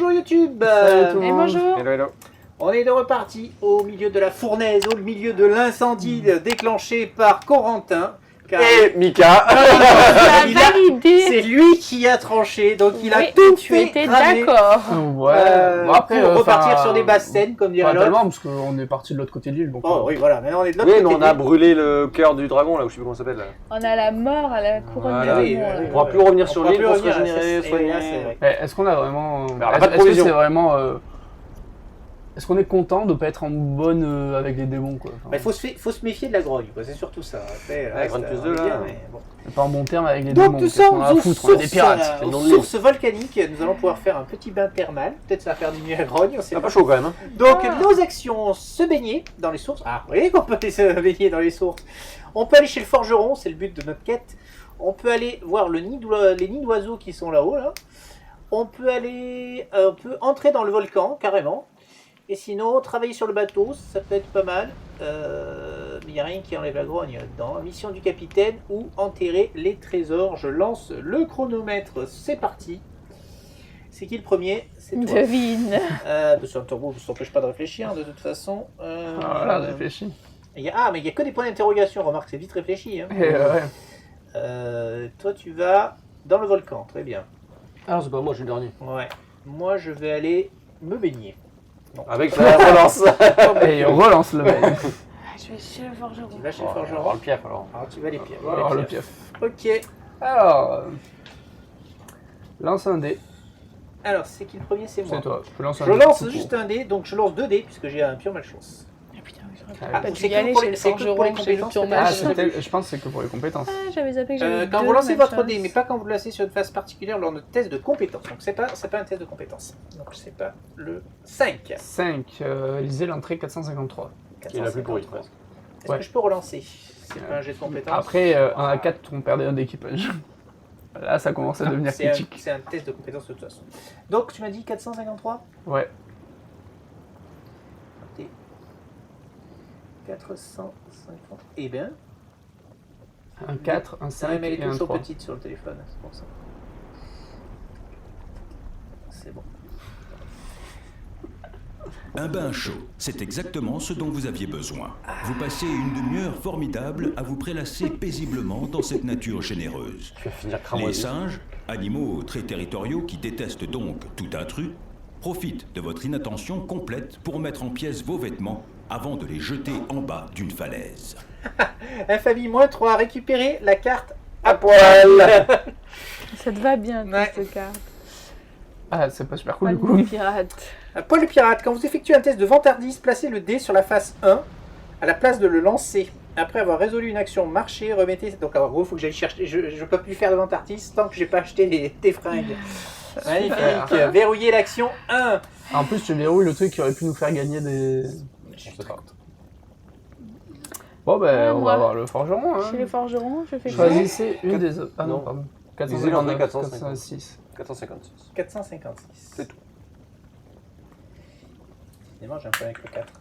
bonjour YouTube. Salut tout le Et monde. bonjour. Hello, hello. On est de reparti au milieu de la fournaise, au milieu de l'incendie déclenché par Corentin. Car Et Mika. il a- validé. c'est lui qui a tranché, donc il a Oui, tout tu fait étais cramer, d'accord. Ouais. Bon, après, pour repartir enfin, sur des basses scènes, comme dirait Pas l'autre. tellement, parce qu'on est parti de l'autre côté de l'île. Donc, Oh oui, voilà, maintenant on est de l'autre Oui, mais côté. on a brûlé le cœur du dragon là, où je sais plus comment ça s'appelle là. On a la mort à la couronne Voilà. de Oui, démon, oui, là. oui. On pourra plus revenir On sur pourra l'île plus pour se revenir, régénérer, c'est- soigner. là, c'est vrai. Est-ce qu'on a vraiment. on a pas de Est-ce que provision. c'est vraiment. Est-ce qu'on est content de pas être en bonne avec les démons quoi. Enfin, Mais faut se méfier de la grogne, quoi, c'est surtout ça. Après, Ouais, grogne plus on deux, est là. bien, mais bon. pas en bon terme avec les Donc démons. nous Qu'est-ce sommes qu'on a à aux foutre, on est des pirates. c'est le aux nom de l'île. sources volcaniques. Nous allons pouvoir faire un petit bain thermal. Peut-être ça va faire diminuer la grogne, on sait C'est pas. pas chaud quand même. Hein. Donc nos actions, se baigner dans les sources. Ah, vous voyez qu'on peut se baigner dans les sources. On peut aller chez le forgeron, c'est le but de notre quête. On peut aller voir les nids d'oiseaux qui sont là-haut. Là. On peut entrer dans le volcan, carrément. Et sinon, travailler sur le bateau, ça peut être pas mal. Mais il n'y a rien qui enlève la grogne là-dedans. Mission du capitaine ou enterrer les trésors. Je lance le chronomètre, c'est parti. C'est qui le premier? C'est toi. Devine. C'est un turbo, ça t'empêche pas de réfléchir de toute façon. Voilà, réfléchis. Mais il y a que des points d'interrogation, remarque, c'est vite réfléchi. Hein. Et, ouais. Toi, tu vas dans le volcan, très bien. Ah, c'est pas moi, je suis le dernier. Ouais. Moi, je vais aller me baigner. Non. Avec la relance. Et relance le mec. Ah, je vais chez le forgeron. Tu vas chez le On va forgeron. le piaf alors. Alors, tu vas les pieds. Alors le piaf. Ok. Alors. Lance un dé. Alors, c'est qui le premier? C'est moi. C'est toi. Tu peux lancer un Je dé lance tout court. juste un dé, donc je lance 2 dés puisque j'ai un pure malchance. Ah putain, oui, Ah, j'aurais pas c'est dû y que aller pour chez les- le c'est que pour les forgeron, chez le compétences, pure peut-être. Ah, mage. je pense que c'est que pour les compétences. Ah, j'avais zappé que j'avais Quand deux vous lancez votre malchance. dé, mais pas quand vous le lancez sur une phase particulière lors de test de compétence. Donc c'est pas un test de compétence. Donc c'est pas le 5. 5. Lisez l'entrée 453. Qui est la plus pourrie presque. Est-ce Ouais. que je peux relancer? C'est pas un jet de compétence. Après, 1 à 4, on perdait un d'équipage. Là, ça commence à devenir c'est critique. c'est un test de compétence de toute façon. Donc tu m'as dit 453? Ouais. 450. Eh bien, Un 4, un ça 5 mais elle et est un toujours 3. petite sur le téléphone, c'est pour ça. C'est bon. Un bain chaud, c'est exactement ce dont vous aviez besoin. Vous passez une demi-heure formidable à vous prélasser paisiblement dans cette nature généreuse. Tu vas finir Les cramoisi. singes, animaux très territoriaux qui détestent donc tout intrus, profitent de votre inattention complète pour mettre en pièces vos vêtements avant de les jeter en bas d'une falaise. Infamie -3, récupérer la carte À poil. Ça te va bien, Ouais. cette carte. Ah, c'est pas super cool Pas du de coup. pirate. Paul le pirate, quand vous effectuez un test de vantardise, placez le dé sur la face 1 à la place de le lancer. Après avoir résolu une action marché, remettez. Donc, en gros, il faut que j'aille chercher. Je peux plus faire de vantardise tant que j'ai pas acheté des fringues. Magnifique. Verrouiller l'action 1. En plus, tu verrouilles le truc qui aurait pu nous faire gagner des. Je sais pas. Bon, ben, Ouais, on moi. va voir le forgeron. Hein. Chez le forgeron, je fais quoi? Choisissez une des autres. Ah non, Non. pardon. Lisez l'entrée 456. 456. 456. C'est tout. Finalement, j'ai un problème avec le 4.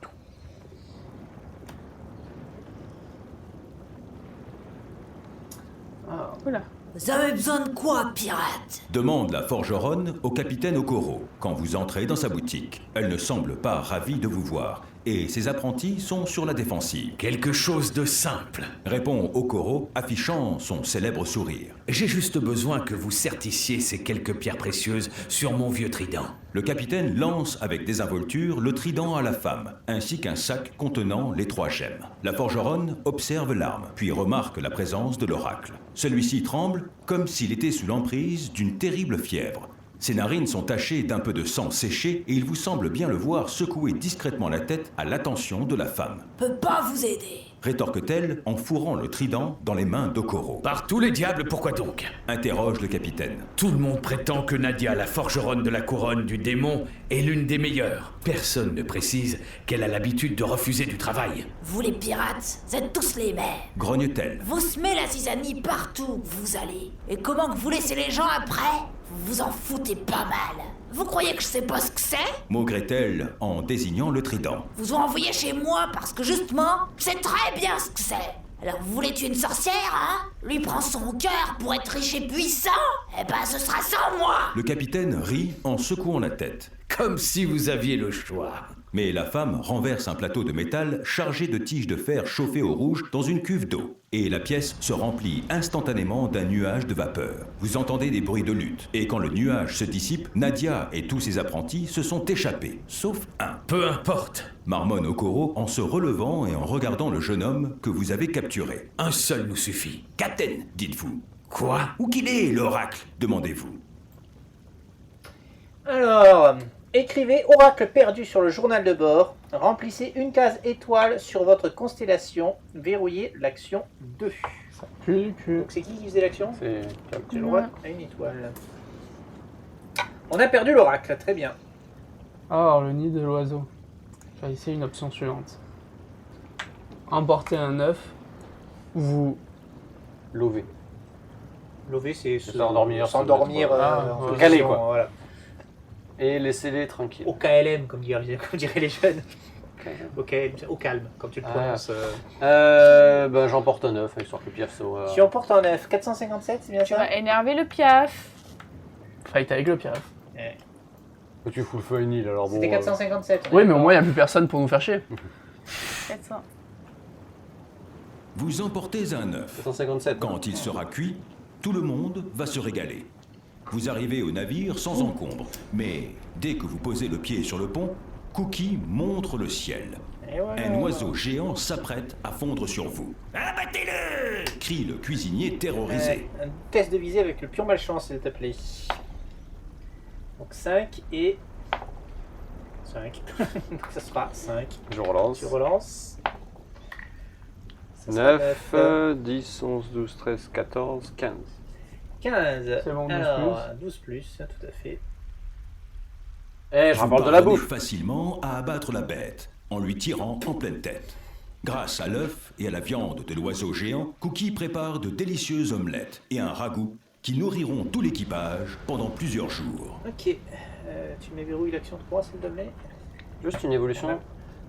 Ah. Oula. Vous avez besoin de quoi, pirate? Demande la forgeronne au capitaine Okoro quand vous entrez dans sa boutique. Elle ne semble pas ravie de vous voir et ses apprentis sont sur la défensive. Quelque chose de simple. Répond Okoro, affichant son célèbre sourire. J'ai juste besoin que vous sertissiez ces quelques pierres précieuses sur mon vieux trident. Le capitaine lance avec désinvolture le trident à la femme, ainsi qu'un sac contenant les 3 gemmes. La forgeronne observe l'arme, puis remarque la présence de l'oracle. Celui-ci tremble comme s'il était sous l'emprise d'une terrible fièvre. Ses narines sont tachées d'un peu de sang séché et il vous semble bien le voir secouer discrètement la tête à l'attention de la femme. Peut pas vous aider. Rétorque-t-elle en fourrant le trident dans les mains d'Okoro. Par tous les diables, pourquoi donc? Interroge le capitaine. Tout le monde prétend que Nadia, la forgeronne de la couronne du démon, est l'une des meilleures. Personne ne précise qu'elle a l'habitude de refuser du travail. Vous les pirates, vous êtes tous les mêmes. Grogne-t-elle. Vous semez la zizanie partout où vous allez. Et comment que vous laissez les gens après? Vous vous en foutez pas mal. Vous croyez que je sais pas ce que c'est? Maugrait-elle en désignant le trident. Vous ont envoyé chez moi parce que justement, je sais très bien ce que c'est. Alors vous voulez tuer une sorcière, hein? Lui prend son cœur pour être riche et puissant? Eh ben ce sera sans moi! Le capitaine rit en secouant la tête. Comme si vous aviez le choix. Mais la femme renverse un plateau de métal chargé de tiges de fer chauffées au rouge dans une cuve d'eau. Et la pièce se remplit instantanément d'un nuage de vapeur. Vous entendez des bruits de lutte. Et quand le nuage se dissipe, Nadia et tous ses apprentis se sont échappés. Sauf un. Peu importe. Marmonne Okoro en se relevant et en regardant le jeune homme que vous avez capturé. Un seul nous suffit. Capitaine, dites-vous. Quoi? Où qu'il est, l'oracle? Demandez-vous. Alors, écrivez oracle perdu sur le journal de bord. Remplissez une case étoile sur votre constellation. Verrouillez l'action 2. Ça pue le cul. Donc c'est qui faisait l'action? C'est C'est l'oracle à une étoile. On a perdu l'oracle, très bien. Alors, le nid de l'oiseau. Je vais essayer une option suivante. Emporter un œuf. Vous... Lové. L'OV c'est s'endormir, s'endormir en ouais. position, Calé, quoi. voilà. Et laissez-les tranquilles. Au KLM, comme diraient les jeunes. Au KLM, au calme, comme tu le Ah. prononces. Ben j'emporte un 9, histoire que Piaf soit... Si on porte un 9, 457, c'est bien Tu ça? vas énerver le piaf. Fight avec le piaf. Tu fous le feu nil, alors bon... C'était 457. Oui, mais au moins, il n'y a plus personne pour nous faire chier. 400. Vous emportez un œuf. 457. Quand il sera cuit, tout le monde va se régaler. Vous arrivez au navire sans encombre, mais dès que vous posez le pied sur le pont, Cookie montre le ciel. Et voilà. Un oiseau géant s'apprête à fondre sur vous. Abattez-le! Crie le cuisinier terrorisé. Un test de visée avec le pion malchance, s'il te plaît. Donc 5 et... 5. Donc ça sera 5. Je relance. Tu relances. Ça sera 9, 10, 11, 12, 13, 14, 15. 15. C'est bon, 12 Alors, 12 plus, tout à fait. Eh, je Vous rapporte de la parvenez bouffe. facilement à abattre la bête, en lui tirant en pleine tête. Grâce à l'œuf et à la viande de l'oiseau géant, Cookie prépare de délicieuses omelettes et un ragoût qui nourriront tout l'équipage pendant plusieurs jours. Ok. Tu me verrouilles l'action 3, s'il te plaît. Juste une évolution.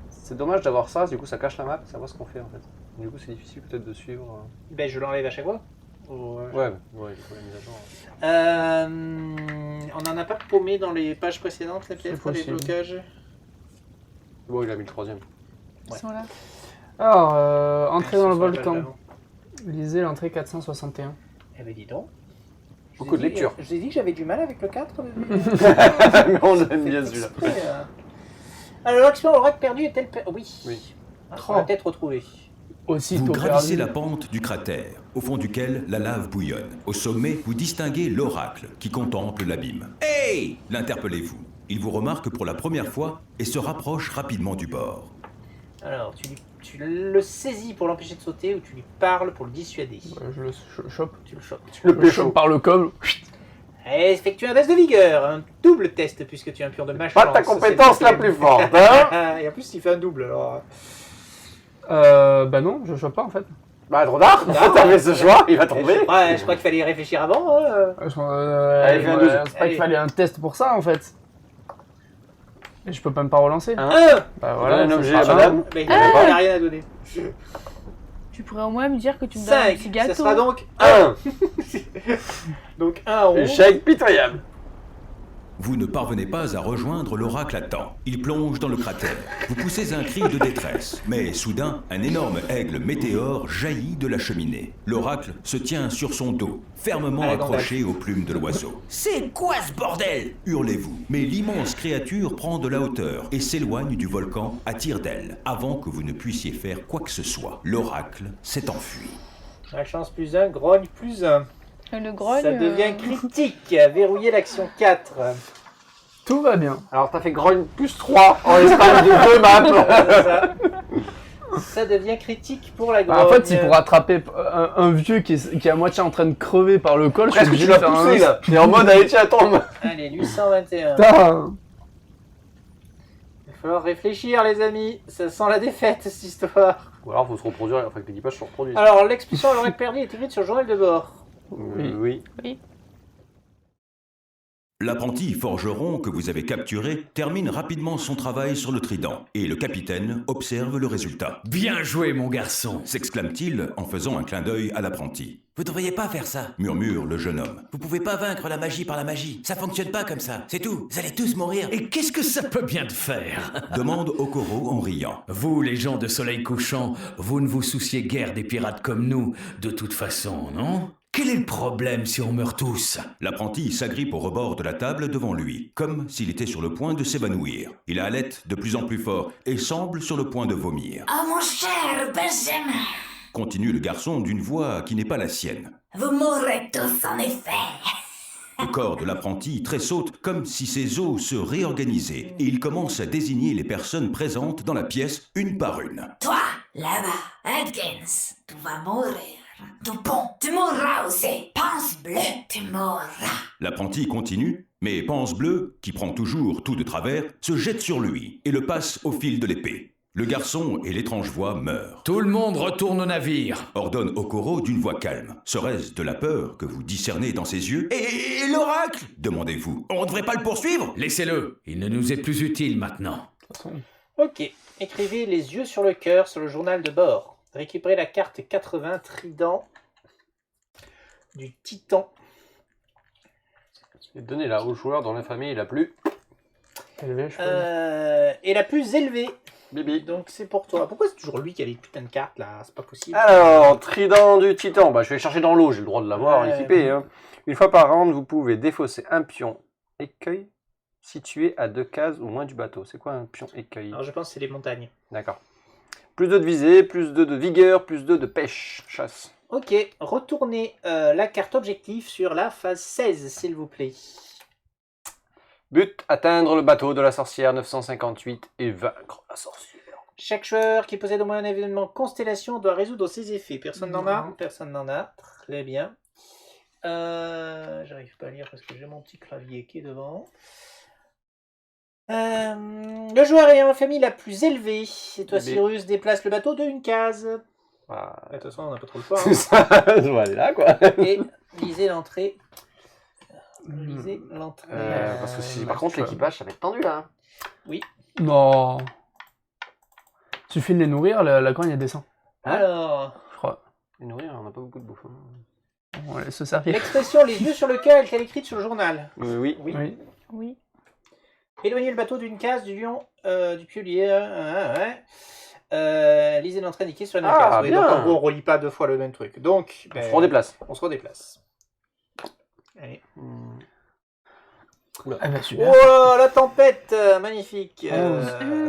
C'est dommage d'avoir ça, du coup ça cache la map, ça voit ce qu'on fait en fait. Du coup c'est difficile peut-être de suivre... Ben, je l'enlève à chaque fois. Ouais, du coup la mise à jour. On en a pas paumé dans les pages précédentes, là, peut-être, les possible. blocages. Bon, il a mis le troisième. Ils sont là. Alors, entrer dans le Sur la page volcan. d'avant. Lisez l'entrée 461. Eh ben, dis donc. Beaucoup de lecture. Je vous ai dit que j'avais du mal avec le 4. On aime bien celui-là. Alors, l'action oracle perdu est-elle... Oui. Oui. Ah, on l'a peut-être retrouvé. Aussitôt Vous gravissez perdu. la pente du cratère, au fond duquel la lave bouillonne. Au sommet, vous distinguez l'oracle qui contemple l'abîme. Hey! L'interpellez-vous. Il vous remarque pour la première fois et se rapproche rapidement du bord. Alors, tu le saisis pour l'empêcher de sauter ou tu lui parles pour le dissuader. Je le chope. Tu le chopes. Je le chope par le col. Allez, effectue un test de vigueur, un double test puisque tu es un pion de malchance. Pas ta compétence c'est la le plus problème. forte, hein. Et en plus, il fait un double alors. Bah non, je chope pas en fait. Bah trop tard, t'avais ce choix, il va tomber. Je crois qu'il fallait y réfléchir avant. Hein. Allez, fais un 12. C'est pas qu'il fallait un test pour ça en fait. Et je peux même pas relancer. Hein Bah Voilà, un ça objet sera à ça. madame. Mais il n'a rien à donner. Tu pourrais au moins me dire que tu me donnes un 5, petit ça gâteau. sera donc 1. Donc 1 à 11. Échec pitoyable. Vous ne parvenez pas à rejoindre l'oracle à temps. Il plonge dans le cratère. Vous poussez un cri de détresse. Mais soudain, un énorme aigle météore jaillit de la cheminée. L'oracle se tient sur son dos, fermement Allez, accroché aux plumes de l'oiseau. C'est quoi ce bordel? Hurlez-vous. Mais l'immense créature prend de la hauteur et s'éloigne du volcan à tire d'aile, avant que vous ne puissiez faire quoi que ce soit. L'oracle s'est enfui. Malchance plus 1, grogne plus 1. Le grogne. Ça devient critique. Verrouiller l'action 4. Tout va bien. Alors t'as fait grogne plus 3 en l'espace de 2 maps. Ça devient critique pour la grogne. Bah, en fait, si pour attraper un vieux qui est à moitié en train de crever par le col, Presque obligé tu de l'as faire poussé un... là. T'es en mode allez tiens tombe. Allez, 821. Putain. Il va falloir réfléchir, les amis. Ça sent la défaite, cette histoire. Ou alors faut se reproduire, enfin que l'équipage se reproduise. Alors, l'expulsion à l'oracle perdu est écrite sur le journal de bord. Oui. Oui. L'apprenti forgeron que vous avez capturé termine rapidement son travail sur le trident, et le capitaine observe le résultat. Bien joué, mon garçon. S'exclame-t-il en faisant un clin d'œil à l'apprenti. Vous devriez pas faire ça. Murmure le jeune homme. Vous pouvez pas vaincre la magie par la magie. Ça fonctionne pas comme ça. C'est tout. Vous allez tous mourir. Et qu'est-ce que ça peut bien te faire? Demande Okoro en riant. Vous, les gens de Soleil Couchant, vous ne vous souciez guère des pirates comme nous, de toute façon, non? Quel est le problème si on meurt tous? L'apprenti s'agrippe au rebord de la table devant lui, comme s'il était sur le point de s'évanouir. Il halète de plus en plus fort et semble sur le point de vomir. Oh mon cher Benjamin, Continue le garçon d'une voix qui n'est pas la sienne. vous mourrez tous en effet. Le corps de l'apprenti tressaute comme si ses os se réorganisaient et il commence à désigner les personnes présentes dans la pièce une par une. Toi, là-bas, Atkins, tu vas mourir. Dupont, tu mourras aussi. Pense bleu, tu mourras. L'apprenti continue, mais Panse Bleu, qui prend toujours tout de travers, se jette sur lui et le passe au fil de l'épée. Le garçon et l'étrange voix meurent. Tout le monde retourne au navire. Ordonne Okoro d'une voix calme. Serait-ce de la peur que vous discernez dans ses yeux? Et l'oracle? Demandez-vous. On devrait pas le poursuivre? Laissez-le, il ne nous est plus utile maintenant. De toute façon, Ok. Écrivez les yeux sur le cœur sur le journal de bord. Récupérez la carte 80 trident du Titan. Et donnez-la au joueur dont la famille est la plus. élevé, je pense. Et la plus élevée. Bibi. Donc c'est pour toi. Pourquoi c'est toujours lui qui a les putains de cartes là? C'est pas possible. Alors, trident du titan. Bah, je vais chercher dans l'eau, j'ai le droit de l'avoir Ouais. équipé. Hein. Une fois par round, vous pouvez défausser un pion écueil situé à 2 cases ou moins du bateau. C'est quoi un pion écueil? Alors je pense que c'est les montagnes. D'accord. Plus 2 de visée, plus 2 de vigueur, plus 2 de pêche, chasse. Ok, retournez la carte objectif sur la phase 16, s'il vous plaît. But, atteindre le bateau de la sorcière 958 et vaincre la sorcière. Chaque joueur qui possède au moins un événement constellation doit résoudre ses effets. Personne n'en a? Non. Personne n'en a. Très bien. J'arrive pas à lire parce que j'ai mon petit clavier qui est devant. Le joueur ayant la famille la plus élevée, et toi Bébé. Cyrus, déplace le bateau de une case. Voilà. De toute façon, on n'a pas trop le choix. C'est ça, je vais aller là, quoi. Et lisez l'entrée. Lisez l'entrée. Parce que si, par contre, l'équipage, ça va être tendu, là. Non. Suffit de les nourrir, la grogne elle descend. Alors, Je crois. Et nourrir, on n'a pas beaucoup de bouffe. Hein. On va se servir. l'expression les yeux sur le cœur est-elle écrite sur le journal? Oui. Oui. Oui. Oui. Éloignez le bateau d'une case du lion du pionnier. Lisez l'entrée indiquée sur la Ah, case. Oui, bien. donc en gros, on relit pas deux fois le même truc. Donc, On se redéplace. On se redéplace. Allez. Ah bah super. Oh, la tempête magnifique.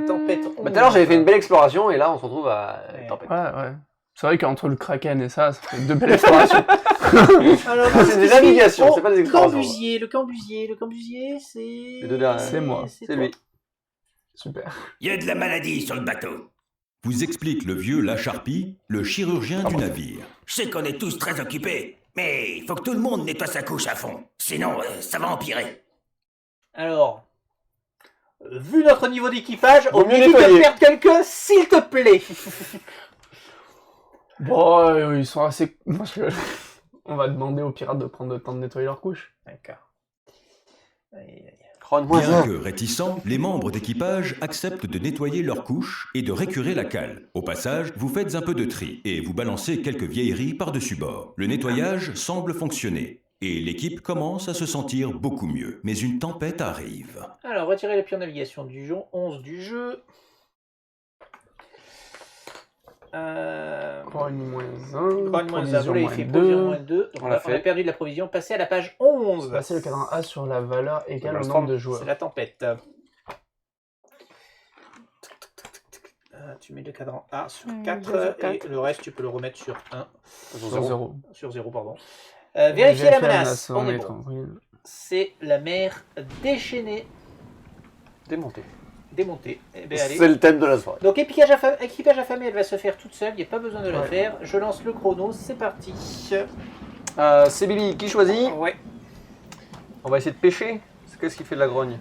Tempête. Bah, tout à l'heure, j'avais fait une belle exploration et là, on se retrouve à Ouais. tempête. Ouais, ouais. C'est vrai qu'entre le kraken et ça fait deux belles explorations. Alors, Ah, c'est des navigations, c'est pas des explorations. Cambusier, le Cambusier, c'est. Les deux derniers. C'est moi. C'est toi. lui. Super. Il y a de la maladie sur le bateau. Vous explique le vieux Lacharpie, le chirurgien du navire. Je sais qu'on est tous très occupés, mais il faut que tout le monde nettoie sa couche à fond. Sinon, ça va empirer. Alors, vu notre niveau d'équipage, Vaut on mieux évite de nettoyer. perdre quelqu'un, s'il te plaît. Bon, ils sont assez. On va demander aux pirates de prendre le temps de nettoyer leurs couches. D'accord. Aïe, aïe. Bien que réticents, les membres d'équipage acceptent de nettoyer leurs couches et de récurer la cale. Au passage, vous faites un peu de tri et vous balancez quelques vieilleries par-dessus bord. Le nettoyage semble fonctionner et l'équipe commence à se sentir beaucoup mieux. Mais une tempête arrive. Alors, retirez les pions de navigation du jeu, 11 du jeu. Grogne moins 1. Grogne moins 1, vous l'avez fait, moins provision 2. moins 2. Donc On là, l'a on a fait. perdu de la provision. Passez à la page 11. Passer le cadran A sur la valeur égale au Maelstrom. nombre de joueurs. C'est la tempête. Tu mets le cadran A sur 4 sur et 4. le reste tu peux le remettre sur 1. Sur 0. Sur 0, pardon. Vérifiez la menace. On est bon. Oui. C'est la mer déchaînée, Démonté. démontée. Eh ben, allez. C'est le thème de la soirée. Donc équipage affamé, elle va se faire toute seule, il n'y a pas besoin de la Ouais. faire. Je lance le chrono, c'est parti. C'est Bibi qui choisit. Ouais. On va essayer de pêcher. Qu'est-ce qui fait de la grogne?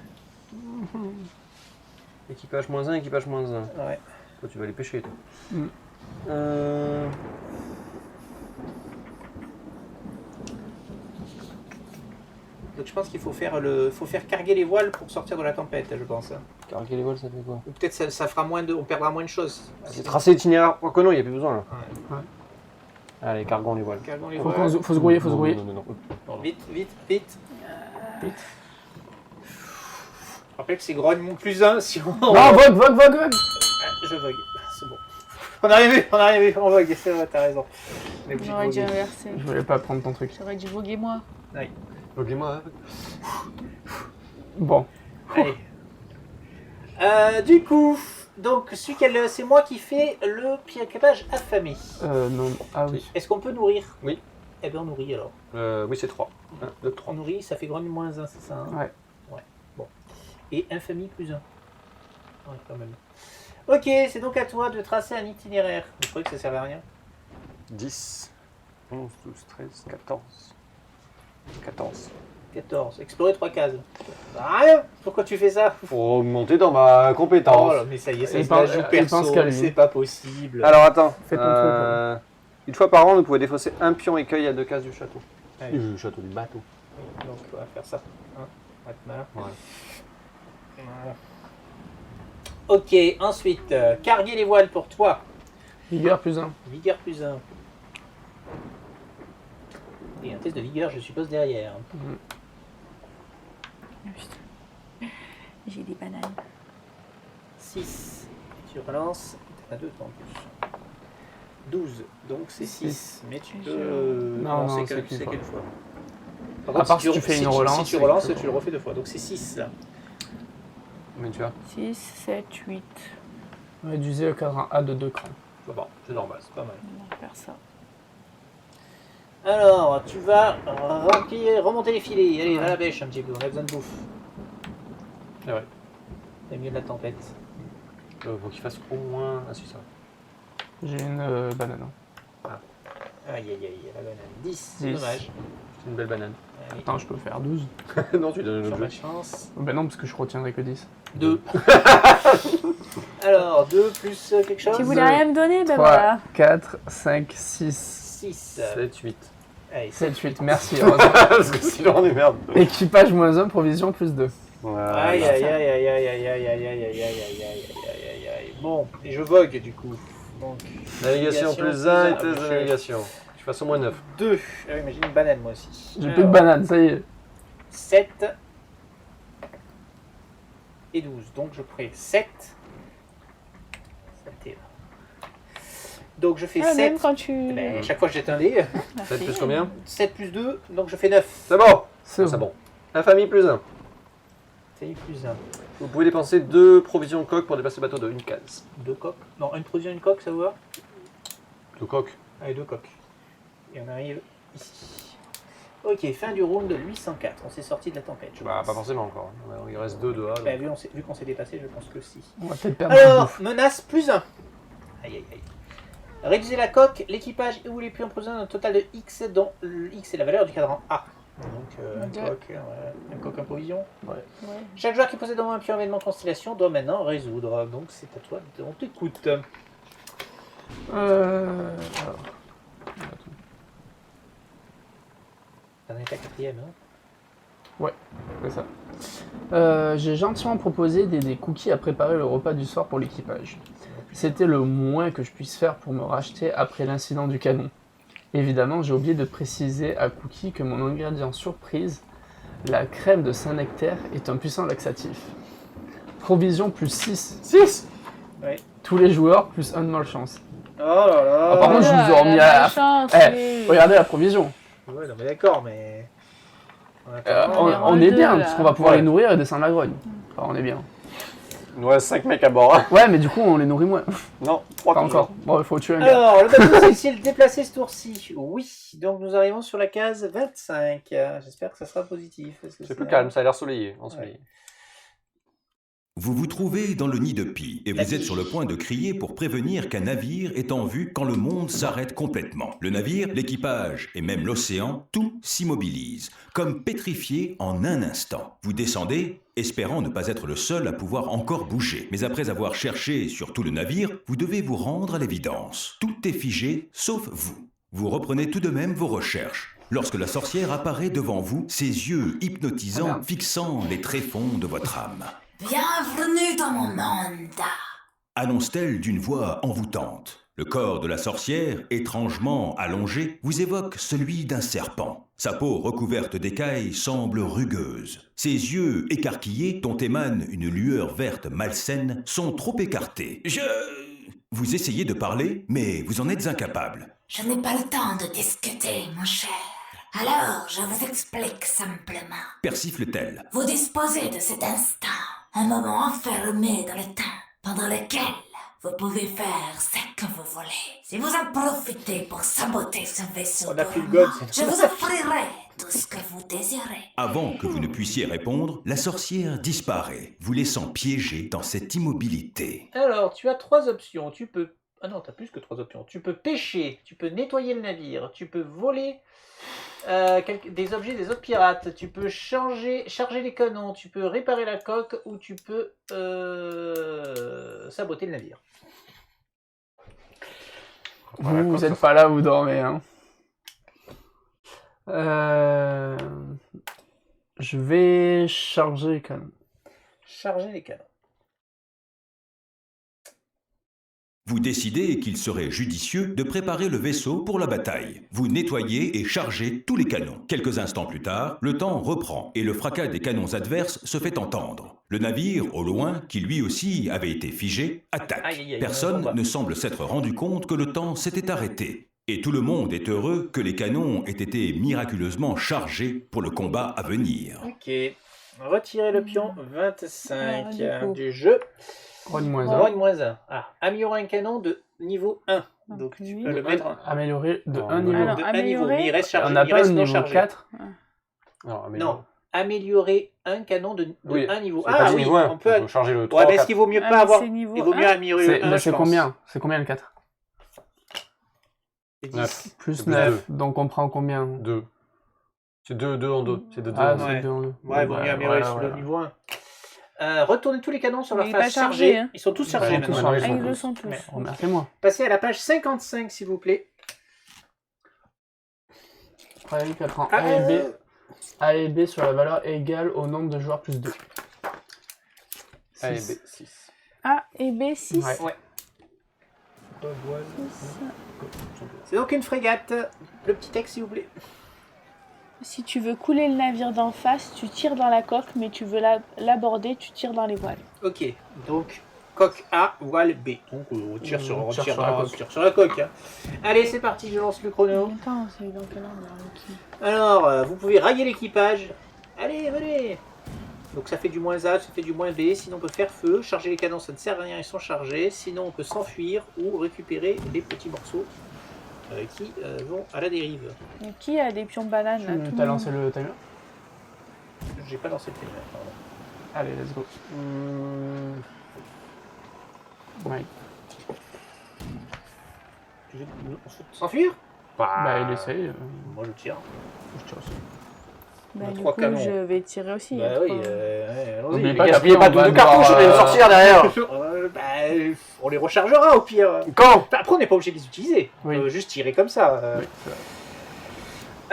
Équipage moins 1, équipage moins 1. Ouais. Toi, tu vas aller pêcher, toi. Mm. Donc je pense qu'il faut faire carguer les voiles pour sortir de la tempête, je pense. Carguer les voiles, ça fait quoi? Ou peut-être ça fera on perdra moins de choses. C'est tracer l'itinéraire. Oh que non, il n'y a plus besoin là. Ouais. Allez, cargons les voiles. Carguons les Faut, voiles. faut se grouiller, faut se grouiller. Non. Bon, vite. Je rappelle que c'est grogne mon plus 1 si on... Non, vogue. Je vogue, c'est bon. On a arrivé, on vogue, c'est vrai, t'as raison. On est obligé de J'aurais dû voguer. inverser. Je voulais pas prendre ton truc. J'aurais dû voguer moi. Voguez-moi. Bon. Allez. Du coup, donc c'est moi qui fais le équipage affamé. Non. Ah oui. Est-ce qu'on peut nourrir? Oui. Eh bien on nourrit alors. Oui, c'est 3. 1, 2, 3. On nourrit, ça fait grogne moins 1, c'est ça hein? Ouais. Bon. Et infamie plus 1. Ouais, quand même. Ok, c'est donc à toi de tracer un itinéraire. Vous croyez que ça servait à rien? 10, 11, 12, 13, 14. 14. Explorer 3 cases. Rien. Pourquoi tu fais ça? Pour augmenter dans ma compétence. Oh là, mais ça y est, ça Il se la pense- joue il perso, pense qu'à lui. c'est pas possible. Alors attends. Fais ton truc, Une fois par an, vous pouvez défausser un pion écueil à 2 cases du château. Allez. Du château, du bateau. Donc on va faire ça. Hein, on va être malin. Voilà. Voilà. Ok, ensuite, carguer les voiles pour toi. Vigueur plus 1. Vigueur plus 1. Et un test de vigueur, je suppose, derrière. J'ai des bananes. 6. Tu relances. T'en as 2 toi en plus. 12. Donc c'est 6. Mais tu peux. Non, c'est c'est qu'une qu'une fois. À part si tu fais une relance, Si tu relances, tu le refais 2 fois. Donc c'est 6 là. Mais tu as 6, 7, 8. Réduisez le cadran A de 2 crans. Bon, c'est normal, c'est pas mal. On va faire ça. Alors, tu vas remonter les filets. Allez, à la bêche un petit peu, on a besoin de bouffe. Ah ouais. C'est mieux de la tempête. Faut qu'il fasse au moins. Ah, c'est ça. J'ai une banane. Aïe aïe aïe, la banane. 10, c'est 10. dommage. C'est une belle banane. Allez, Attends, je peux faire 12. Non, tu donnes un sur ma objet. chance. Ben non, parce que je retiendrai que 10. 2. Alors, 2 plus quelque chose. Tu voulais rien me donner? Ben 3, voilà. 4, 5, 6, 6. 7, 8. Allez, 7, 8. Merci. heureusement. Parce que sinon on est merde. Équipage moins 1, provision plus 2. Voilà. Aïe aïe aïe aïe aïe aïe aïe aïe aïe aïe aïe aïe aïe aïe. Bon, et je vogue du coup. Donc, Navigation plus 1 et test de navigation. Je fasse au moins 9. 2. Ah oui, mais j'ai une banane moi aussi. J'ai plus de banane, ça y est. 7 et 12. Donc je ferai 7. Donc je fais Ah, 7. même quand tu. Ben, chaque fois je jette un dé. 7 plus combien? 7 plus 2, donc je fais 9. C'est bon. C'est C'est bon. Infamie plus 1. C'est plus 1. Vous pouvez dépenser 2 provisions coques pour déplacer le bateau de 1 case. 2 coques. Non, une provision, une coque, ça vous va? 2 coques. Allez, 2 coques. Et on arrive ici. Ok, fin du round 804. On s'est sorti de la tempête. Je Bah, pense. pas forcément encore. Il reste 2 de A. Bah, vu qu'on s'est dépassé, je pense que si. On va peut-être perdre la Alors, bouffe. menace plus 1. Aïe aïe aïe. Réduisez la coque, l'équipage et ou les pions en provision d'un total de X, dont le X est la valeur du cadran A. Donc, un Deux. coque, un coque en provision. Ouais. Chaque joueur qui possède au moins un pion événement constellation doit maintenant résoudre. Donc, c'est à toi, on t'écoute. Alors, T'en es à 4ème, hein? c'est ça. J'ai gentiment proposé des cookies à préparer le repas du soir pour l'équipage. C'était le moins que je puisse faire pour me racheter après l'incident du canon. Évidemment, j'ai oublié de préciser à Cookie que mon ingrédient surprise, la crème de Saint-Nectaire, est un puissant laxatif. Provision plus 6. 6. Ouais. Tous les joueurs plus 1 de malchance. Oh là là. Ah, par contre, je vous ai remis la à... chance, Eh, oui. regardez la provision. Ouais, non, mais d'accord, mais. On a pas- on est On rang est deux, bien, là. parce qu'on va pouvoir Ouais. les nourrir et descendre la grogne. Enfin, on est bien. Il nous reste 5 mecs à bord. Ouais, mais du coup, on les nourrit moins. Non, 3 Pas encore. Bon, il faut tuer un gars. Alors, le bateau s'est le déplacé ce tour-ci. Oui, donc nous arrivons sur la case 25. J'espère que ça sera positif. parce que C'est plus calme, ça a l'air soleillé. Ensoleillé. Vous vous trouvez dans le nid de Pi et vous êtes sur le point de crier pour prévenir qu'un navire est en vue quand le monde s'arrête complètement. Le navire, l'équipage et même l'océan, tout s'immobilise, comme pétrifié en un instant. Vous descendez, espérant ne pas être le seul à pouvoir encore bouger. Mais après avoir cherché sur tout le navire, vous devez vous rendre à l'évidence. Tout est figé, sauf vous. Vous reprenez tout de même vos recherches. lorsque la sorcière apparaît devant vous, ses yeux hypnotisants Merde. fixant les tréfonds de votre âme. Bienvenue dans mon monde. Annonce-t-elle d'une voix envoûtante. Le corps de la sorcière, étrangement allongé, vous évoque celui d'un serpent. Sa peau recouverte d'écailles semble rugueuse. Ses yeux écarquillés, dont émane une lueur verte malsaine, sont trop écartés. Vous essayez de parler, mais vous en êtes incapable. Je n'ai pas le temps de discuter, mon cher. Alors, je vous explique simplement. Persifle-t-elle. Vous disposez de cet instant, un moment enfermé dans le temps, pendant lequel vous pouvez faire ce que vous voulez. Si vous en profitez pour saboter ce vaisseau On a plus de dormant, God, c'est je vous offrirai tout ce que vous désirez. Avant que vous ne puissiez répondre, la sorcière disparaît, vous laissant piégé dans cette immobilité. Alors, tu as 3 options. Tu peux... Ah non, tu as plus que 3 options. Tu peux pêcher, tu peux nettoyer le navire, tu peux voler des objets des autres pirates, tu peux charger les canons, tu peux réparer la coque ou tu peux saboter le navire. Vous n'êtes pas là, vous dormez. Hein. Je vais charger les canons. Charger les canons. Vous décidez qu'il serait judicieux de préparer le vaisseau pour la bataille. Vous nettoyez et chargez tous les canons. Quelques instants plus tard, le temps reprend et le fracas des canons adverses se fait entendre. Le navire, au loin, qui lui aussi avait été figé, attaque. Aïe, aïe, aïe, Personne on va. ne semble s'être rendu compte que le temps s'était arrêté. Et tout le monde est heureux que les canons aient été miraculeusement chargés pour le combat à venir. Ok. Retirez le pion 25 Alors, du coup. du jeu. Rogne moins Rogne 1. -1. Ah, améliorer un canon de niveau 1. Donc tu oui. peux le mettre Améliorer de Non, 1 niveau. Alors, de un niveau. améliorer- Mais il reste chargé. On n'a il pas reste le non niveau chargé. 4. Non. Améliorer un canon de Oui, 1 niveau. c'est pas Ah du oui, niveau 1. on peut... changer le 3. Ouais, mais est-ce qu'il vaut mieux Ah, pas mais avoir... c'est niveau Il vaut mieux 1. améliorer C'est le 1, je c'est pense. combien? C'est combien le 4? C'est 10. 9. Plus C'est plus 9. Donc on prend combien? 2. C'est 2 en 2. C'est de 2 Ah, en 2. c'est Ouais. 2 en 2. Ouais, il vaut mieux améliorer sur le niveau 1. Retournez tous les canons sur leur Il est face pas chargé, chargée. hein. Ils sont tous chargés Ils sont tous maintenant. chargés. Ah, ils tous. le sont tous. Ouais. Remerciez-moi. Passez à la page 55, s'il vous plaît. Travailler 4 ans. Ah, A et B. A et B sur la valeur égale au nombre de joueurs plus 2. A et B, 6. 6. A et B, 6. Ouais. Ouais. C'est donc une frégate. Le petit texte, s'il vous plaît. Si tu veux couler le navire d'en face, tu tires dans la coque, mais tu veux l'aborder, tu tires dans les voiles. Ok, donc coque A, voile B. Donc on tire sur, On tire sur la coque. tire sur la coque. Hein. Allez, c'est parti, je lance le chrono. Attends, c'est dans quel ordre là, Rocky ? Alors, vous pouvez railler l'équipage. Allez, venez. Donc ça fait du moins A, ça fait du moins B. Sinon on peut faire feu. Charger les canons, ça ne sert à rien, ils sont chargés. Sinon on peut s'enfuir ou récupérer les petits morceaux qui vont à la dérive. Mais qui a des pions bananes là tout Tu as le lancé monde. le timer? J'ai pas lancé le timer, pardon. Allez, let's go. Ouais. S'enfuir Bah, il essaye. Moi je tire. Je tire aussi. Bah, On a du 3 coup, canons. je vais tirer aussi. Bah il y a oui, trois. allons-y. N'oublie les pas gars. Gaspillez pas on va toutes nos cartouches, on a une devoir, sorcière derrière. Bah, on les rechargera au pire. Quand Après, on n'est pas obligé de les utiliser. Oui. On peut juste tirer comme ça. Oui, c'est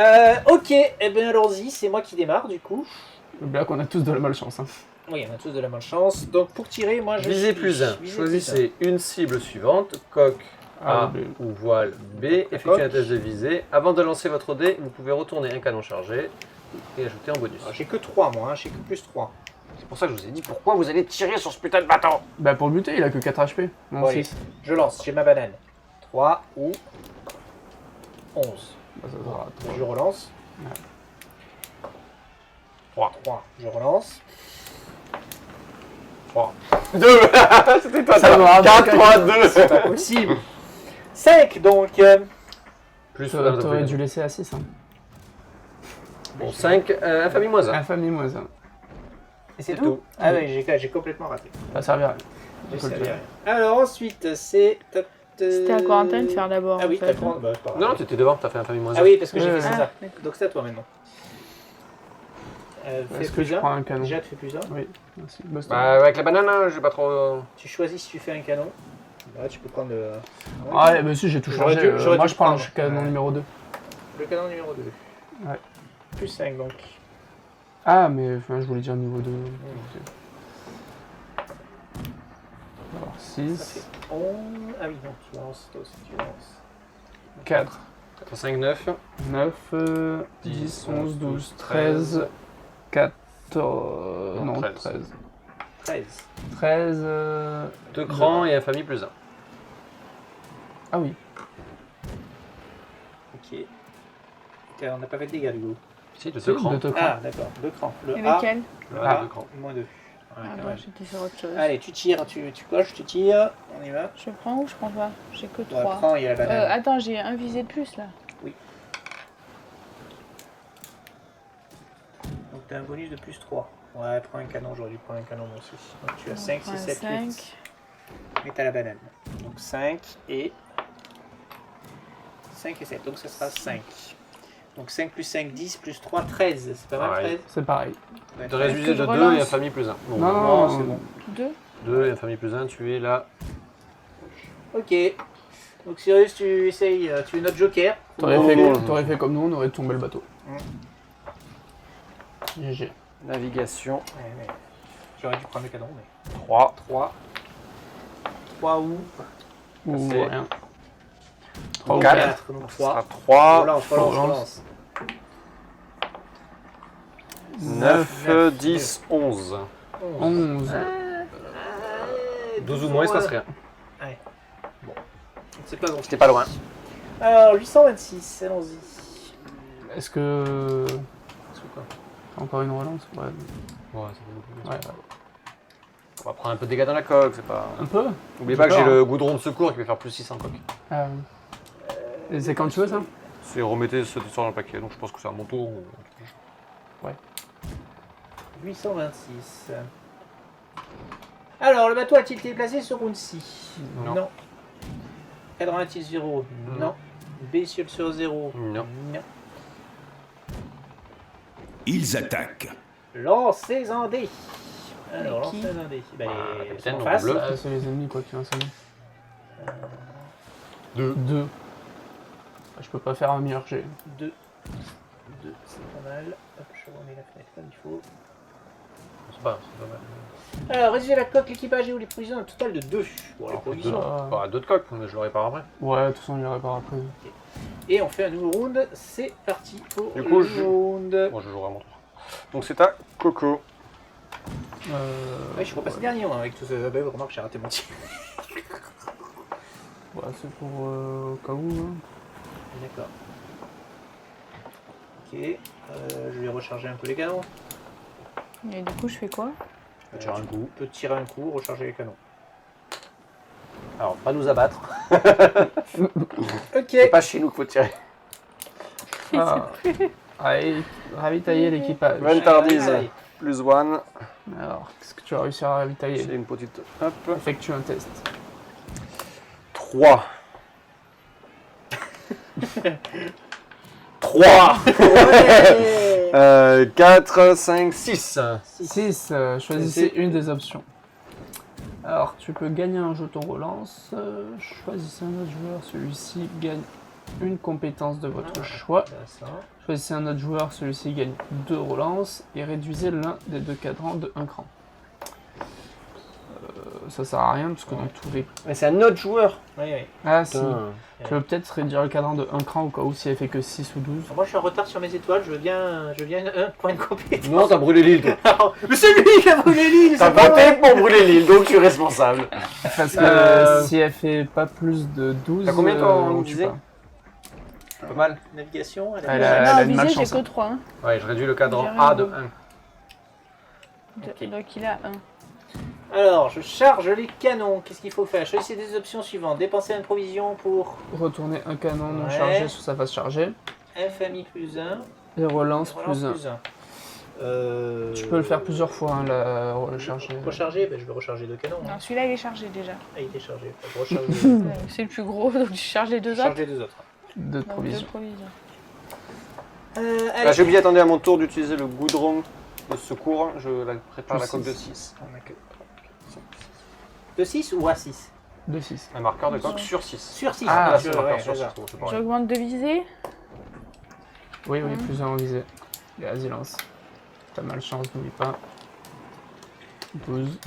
vrai. Ok, eh bien allons-y, c'est moi qui démarre du coup. N'oublie pas qu'on a tous de la malchance. Hein. Oui, on a tous de la malchance. Donc pour tirer, moi je. Visez suis- plus 1. visez Choisissez une cible suivante, coque A Ah, B. ou voile B. Effectuez un test de visée. Avant de lancer votre dé, vous pouvez retourner un canon chargé et ajouter en bonus. plus un. J'ai que 3 moi, hein, j'ai que plus 3. C'est pour ça que je vous ai dit pourquoi vous allez tirer sur ce putain de bateau. Bah, pour le buter, il a que 4 HP. Non, Bon, allez, 6. je lance, j'ai ma banane. 3 ou 11. Bah, ça sera Je relance. Ouais. 3, je relance. 2. C'était pas Ça me rappelle 4, 3, 2. C'est pas possible. 5 donc. Plus Ça t'aurais dû laisser à 6. Hein. Bon, 5, infamie moins 1. Infamie moins 1. Et c'est C'est tout. tout. Ah oui, j'ai complètement raté. Ça servira. J'ai Faut le servi à faire. rien. Alors ensuite, c'est... C'était à Corentin de faire d'abord. Ah oui, en fait. t'as pas... bah, c'est pas grave. Non, tu étais devant, t'as fait infamie moins 1. Ah oui, parce que j'ai Ouais, fait ouais. ça. Ah, d'accord. Donc c'est à toi maintenant. Fais Est-ce que plus je un. prends un canon? Déjà, tu fais plus un. Oui, merci. Bosse Bah, avec la banane, hein, j'ai pas trop. Tu choisis si tu fais un canon. Là, tu peux prendre le... Ah ouais, bah si, j'ai tout J'aurais changé. dû- j'aurais Moi, dû je prends le prendre. canon Ouais. numéro 2. le canon numéro 2. Ouais. Plus 5 donc. Ah, mais enfin, je voulais dire niveau 2. Alors, Ça 6, fait 11. Ah oui, non, tu lances, toi aussi tu lances. 4, 4, 5, 9. 9, 10, 11, 12, 13, 14... Non, 13. 13. 13... 2 crans et infamie plus 1. Ah oui. Ok. On n'a pas fait de dégâts du coup. Si, de 2 crans. De 2 crans. Ah, d'accord, 2 crans. Le Et A, lequel? Le A, 2 crans. moins 2. Ah non, j'étais sur autre chose. Allez, tu tires, tu coches, tu tires. On y va. Je prends ou je prends pas? J'ai que Dans le 3. cran, il y a la banane. Attends, j'ai un visé de plus là. Donc tu as un bonus de plus 3. Ouais, prends un canon, j'aurais dû prendre un canon moi aussi. Donc tu as 5, 6, 7, 8. Et tu as la banane. Donc 5 et 5 et 7. Donc ça sera 5. Donc 5 plus 5, 10 plus 3, 13. C'est pas mal, Pareil. 13? C'est pareil. Ouais, De réduire que de je 2 relance et infamie plus 1. Bon, Non, non, non, c'est bon. 2. 2 et infamie plus 1, tu es là. Ok. Donc Sirius, tu essayes, tu es notre joker. T'aurais Oh. fait comme nous, on aurait tombé le bateau. GG. Navigation. Ouais, mais j'aurais dû prendre le canon, mais 3. 3. 3 où Ou C'est- rien. 3 ou 4. 4. Donc Ça sera 3. 3. Relance. 9, 10, 11. 11. 12 ou moins, il se passe rien. C'est pas grand. C'était pas loin. Alors, 826, allons-y. Est-ce que... C'est quoi? Encore une relance? Ouais. Ouais, ça fait beaucoup. Ouais. On va prendre un peu de dégâts dans la coque, c'est pas. Un peu? N'oubliez pas que j'ai le goudron de secours qui va faire plus 6 en coque. Ah, et c'est quand tu veux ça? C'est remettez cette histoire dans le paquet, donc je pense que c'est à mon tour. 826. Alors, le bateau a-t-il été placé sur Rouncy? Non. Cadran a-t-il 0? Non. Bestiole sur 0? Non. Ils attaquent. Lancez un dé. Alors, Et qui lancez un dé. Ben, la ils capitaine, sont en donc face. bleu. Ah, c'est les ennemis quoi qui ont installé. 2. 2. Je peux pas faire un meilleur jet. 2. 2, c'est pas mal. Hop, je remets la fenêtre comme il faut. C'est pas mal. Alors, réduisez la coque, l'équipage et ou les provisions, un total de 2. Bon, les Alors, provisions. Ah. 2 de coque, mais je le répare après. Ouais, de toute façon, il y répare après. Et on fait un nouveau round. C'est parti pour Du coup, le round. Bon, je jouerai à mon tour. Donc c'est à Coco. Ouais, je suis repassé dernier moi, avec tout ça. Bah, remarque, j'ai raté mon tir. Ouais, c'est pour au cas où. Hein. D'accord. Ok. Je vais recharger un peu les canons. Et du coup, je fais quoi? Tirer un coup. On peut tirer un coup, recharger les canons. Alors, pas nous abattre. Ok. C'est pas chez nous qu'il faut tirer. Ah. Allez, ravitailler l'équipage. Vantardise, Allez. plus 1. Alors, qu'est-ce que tu as réussi à ravitailler? C'est une petite. Hop. Effectue un test. 3. 3. Ouais. 4, 5, 6. 6. Choisissez une des options. Alors, tu peux gagner un jeton relance. Choisissez un autre joueur. Celui-ci gagne une compétence de votre choix. Intéressant. Choisissez un autre joueur. Celui-ci gagne 2 relances. Et réduisez l'un des 2 cadrans de 1 cran. Ça sert à rien parce que dans tous les... Mais c'est un autre joueur. Oui, oui. Ah si. Putain. Tu peux peut-être réduire le cadran de 1 cran au cas où si elle fait que 6 ou 12. Moi, je suis en retard sur mes étoiles. Je veux bien un point de compétence. Non, t'as brûlé l'île, toi. Mais c'est lui qui a brûlé l'île. T'as c'est pas voté moi. pour brûler l'île, donc tu es responsable. Parce que si elle fait pas plus de 12, T'as combien quand on on tue disait pas. Pas mal. Navigation. Elle a Non, une visé, j'ai malchance. que 3. Hein. Ouais, je réduis le cadran J'ai A rien de vu. 1. Ok. Donc il a 1. Alors, je charge les canons. Qu'est-ce qu'il faut faire? Choisissez des options suivantes. Dépenser une provision pour Retourner un canon non Ouais. chargé sur sa face chargée. FMI plus 1. Et relance Relance plus 1. plus 1. Tu peux le faire plusieurs fois, hein, la recharger. Recharger, ben, je vais recharger 2 canons. Non, celui-là il est chargé déjà. Ah, il était chargé. Je recharge les C'est le plus gros, donc je charge les 2 charge autres. les 2 autres. De Donc, provision. 2 provisions. Allez. Là, j'ai oublié, attendez, à mon tour d'utiliser le goudron de secours. Je la prépare Plus la coque de 6. 6. On a que- De 6 ou à 6? De 6. Un marqueur de coque sur 6. Sur 6. Ah, c'est marqueur sur 6. ça. c'est pareil. J'augmente de visée. Oui, plus 1 en visée. Vas-y, lance. T'as malchance, n'oublie pas. 12.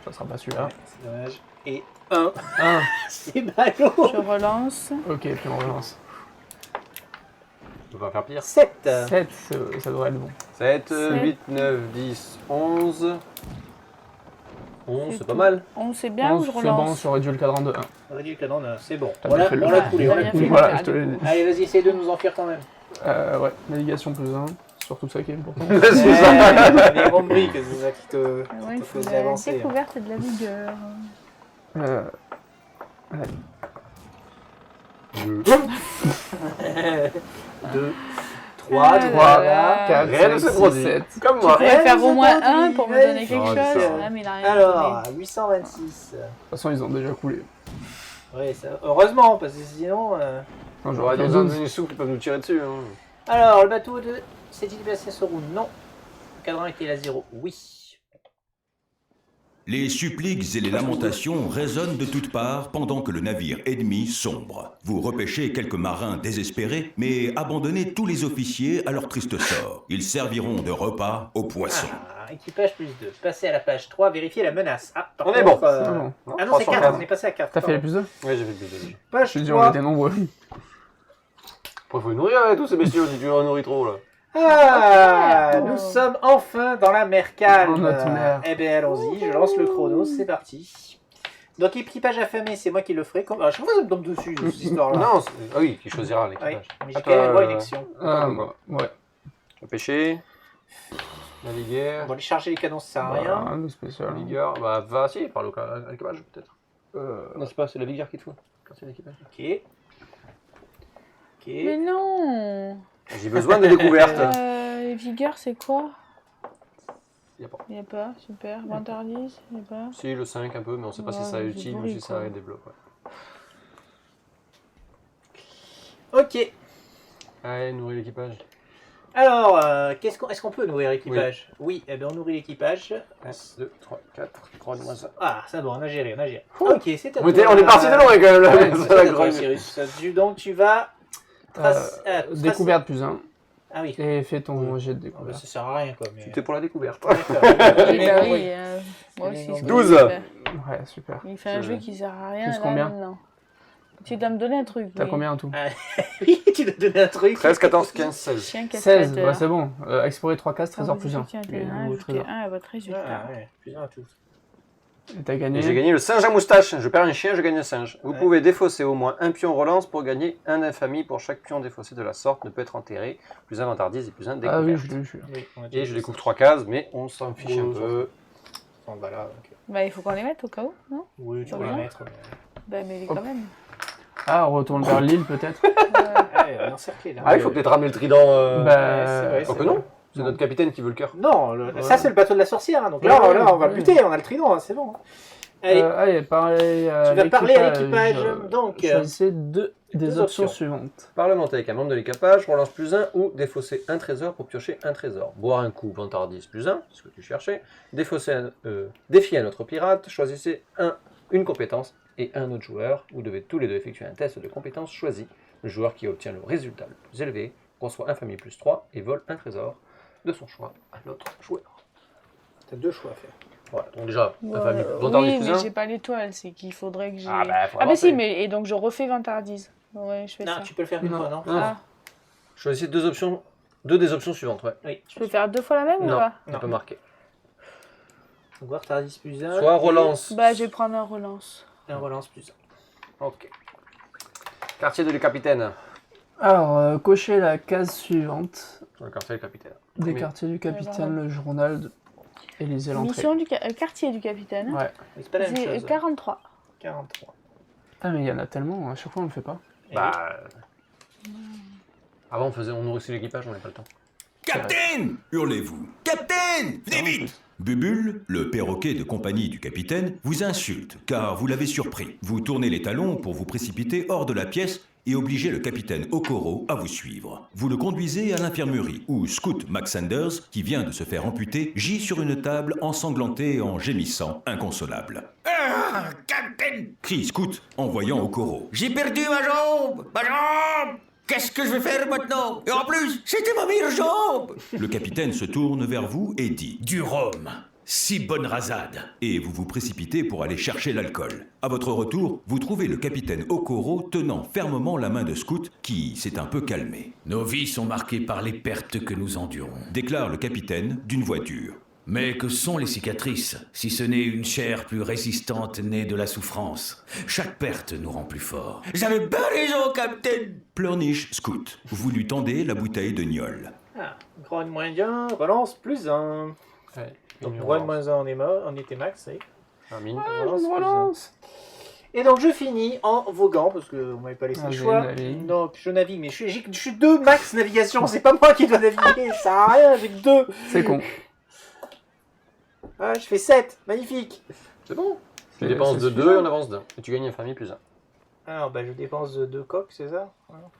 Ça sera pas celui-là. C'est dommage. Et 1. 1. C'est ballot. Je relance. Ok, puis on relance. On va faire pire. 7. 7, ça devrait être bon. 7, Sept. 8, 9, 10, 11. 11, c'est pas mal. 11, c'est bien ou 11, je c'est relance? bon, sur réduit le cadran de 1. Réduit le cadran, c'est bon. T'as Voilà, bien fait le on l'a jeu. coulé, on l'a T'as coulé. bien Voilà, fait. je te l'ai dit. Allez, vas-y, essaye de nous en fuir quand même. Ouais, navigation plus 1. Surtout ça qui est important. C'est ça. Les rembris, que c'est ça qui te, Ouais, qui il te faut faisait de la avancer. hein. découverte et de la vigueur. Euh, 2, 3, 3, là. 4, Rien ne 5, se 6, produit. 7. Comme Tu moi. pourrais Rien faire ne au se moins produit, un pour me vas-y. donner quelque Non, chose. c'est ça. Ah, mais il a rien Alors, donné. 826. De toute façon, ils ont déjà coulé. Oui, ça... heureusement, parce que sinon... Non, J'aurais fait des 12. hommes souffles qui peuvent nous tirer dessus. Hein. Alors, le bateau de... s'est-il placé sur roue? Non. Le cadran était à 0? Oui. Les suppliques et les lamentations résonnent de toutes parts pendant que le navire ennemi sombre. Vous repêchez quelques marins désespérés, mais abandonnez tous les officiers à leur triste sort. Ils serviront de repas aux poissons. Ah, équipage plus 2. Passez à la page 3, vérifiez la menace. Ah, par On est contre, bon. C'est bon. Ah non, c'est 4, 315. on est passé à 4. T'as fait les plus 2? Ouais, j'ai fait le plus de. Page Je te dis, on 3. était nombreux. Après, faut les nourrir tous ces bestiaux si tu en nourris trop là. Ah, Ok. nous sommes enfin dans la mer calme. Dans notre mer. Eh bien, allons-y, je lance le chrono, c'est parti. Donc, équipage affamé, c'est moi qui le ferai. À chaque fois, ça me tombe dessus, cette histoire-là. Non, ah oui, qui choisira Oui, l'équipage. mais À j'ai quand même toi, droit à une action. Ah, quoi. ouais. Pêcher. Naviguer. On va aller charger les canons, ça sert à rien. Rien de spécial. Navigueur. Bah, va, si, parle à l'équipage peut-être. Non, c'est pas, c'est la vigueur qu'il te faut. Quand c'est l'équipage. Ok. Ok. Mais non. J'ai besoin de découvertes. Vigueur, c'est quoi? Y a pas. Il n'y a pas, super. Vantardise, il n'y a pas. Si, le 5 un peu, mais on sait pas si ça est Ouais, utile c'est ou pourri, si ça quoi. débloque. Ouais. Ok. Allez, nourrir l'équipage. Alors, est-ce qu'on peut nourrir l'équipage? Oui, eh bien on nourrit l'équipage. 1, 2, 3, 4, 3 moins ça. Ah, ça va, on a géré, on a géré. Ok, c'est à On toi. est parti de loin quand même là. Ouais, Ça, c'est la à toi, grogne. Cyrus. Donc tu vas... tracer- Découverte plus 1. Ah oui. Et fais ton jet de Ah bah, découverte. ça sert à rien quoi. Mais... C'était pour la découverte. D'accord. Oui, Mais bah bon, oui, moi aussi. c'est ce que 12. je fais. Ouais, super. Il fait un jeu qui sert à rien. Plus là, combien maintenant. Tu dois me donner un truc. T'as oui. combien en tout? Oui, tu dois donner un truc. 13, 14, 15, 16. Chien 16, cascateur. bah c'est bon. Explorer 3 cases, trésor plus 1. Tiens, Les nouveaux ajoutez trésors. 1 à votre résultat. Ah ouais, plus un à tous. Et t'as Et gagné. j'ai gagné le singe à moustache. Je perds un chien, je gagne un singe. Vous pouvez défausser au moins un pion relance pour gagner un infamie. Pour chaque pion défaussé de la sorte ne peut être enterré. Plus un vantardise et plus un découverte. Ah oui, je l'ai vu. Oui, on a Et déjà je vu découvre ça. 3 cases, mais on s'en fiche un Ouais, peu. On va là, ok. Bah, il faut qu'on les mette au cas où, non? Oui, tu Pas peux les bien. mettre. Bah, mais quand même. Ah, on retourne vers l'île peut-être. Ouais, on est encerclé là. Ah, il faut peut-être ramener le trident. Ouais, c'est vrai, Oh c'est que vrai. non, c'est notre capitaine qui veut le cœur. Non, ça c'est le bateau de la sorcière. Hein, donc Ouais, là, ouais, là, on va le ouais. buter, on a le trident, hein, c'est bon. Allez, Allez, parler à tu vas parler à l'équipage. Donc, choisissez des deux options options. suivantes. Parlementer avec un membre de l'équipage, relance plus 1 ou défausser un trésor pour piocher un trésor. Boire un coup, vantardise plus 1, c'est ce que tu cherchais. Défier un autre pirate, choisissez une compétence et un autre joueur. Vous devez tous les deux effectuer un test de compétence choisi. Le joueur qui obtient le résultat le plus élevé reçoit infamie plus 3 et vole un trésor de son choix à l'autre joueur. t'as deux choix à faire. Voilà, donc déjà, Ouais, infamie, vantardise oui, plus mais 1. j'ai pas l'étoile, c'est qu'il faudrait que j'ai. Ah bah, faut Ah, avoir mais si, fait. mais et donc je refais vantardise. Ouais, je fais Non, ça. tu peux le faire une Non. fois, non? Non. Ah, Choisissez deux des options suivantes, ouais. je peux faire 2 fois la même ou Non, pas? on peut marquer. Donc, voir Tardis plus 1. Soit relance. Bah, je vais prendre un relance. Et un relance plus 1. Ok. Quartier de le capitaine. Alors, cochez la case suivante. Le quartier du capitaine. Des Premier. quartiers du capitaine, le journal et lisez l'entrée. Mission du quartier du capitaine. Ouais. Mais c'est pas la même J'ai chose. 43. 43. Ah, mais il y en a tellement, à chaque fois on le fait pas. Bah. Avant, on nourrissait l'équipage, on n'avait pas le temps. Capitaine! Hurlez-vous. Capitaine! Venez vite! Bubule, le perroquet de compagnie du capitaine, vous insulte, car vous l'avez surpris. Vous tournez les talons pour vous précipiter hors de la pièce et obliger le capitaine Okoro à vous suivre. Vous le conduisez à l'infirmerie, où Scout Max Sanders, qui vient de se faire amputer, gît sur une table ensanglanté en gémissant, inconsolable. Capitaine, Crie Scout en voyant Okoro. j'ai perdu ma jambe! Ma jambe! Qu'est-ce que je vais faire maintenant? Et en plus, c'était ma meilleure jambe. Le capitaine se tourne vers vous et dit Du rhum. 6 bonnes rasades. et vous vous précipitez pour aller chercher l'alcool. À votre retour, vous trouvez le capitaine Okoro tenant fermement la main de Scout qui s'est un peu calmé. Nos vies sont marquées par les pertes que nous endurons. Déclare le capitaine d'une voix dure. Mais que sont les cicatrices, si ce n'est une chair plus résistante née de la souffrance? Chaque perte nous rend plus forts. J'avais bien raison, capitaine. Pleurniche Scout. Vous lui tendez la bouteille de gnôle. Ah, grogne moins 1, relance plus 1. Ouais. Donc grogne moins 1, on était max, ça y est. Un mine. Relance. Et donc je finis en voguant, parce que vous m'avez pas laissé le Vas-y, choix. navigue. Donc je navigue, mais je suis 2 max navigation, c'est pas moi qui dois naviguer, ça sert à rien, j'ai que 2. C'est con. Ah, je fais 7, magnifique. C'est bon. Tu C'est- dépenses c'est de 2 et on avance d'un. Et tu gagnes un famille plus 1. Alors bah je dépense 2 coques, c'est ça? Voilà.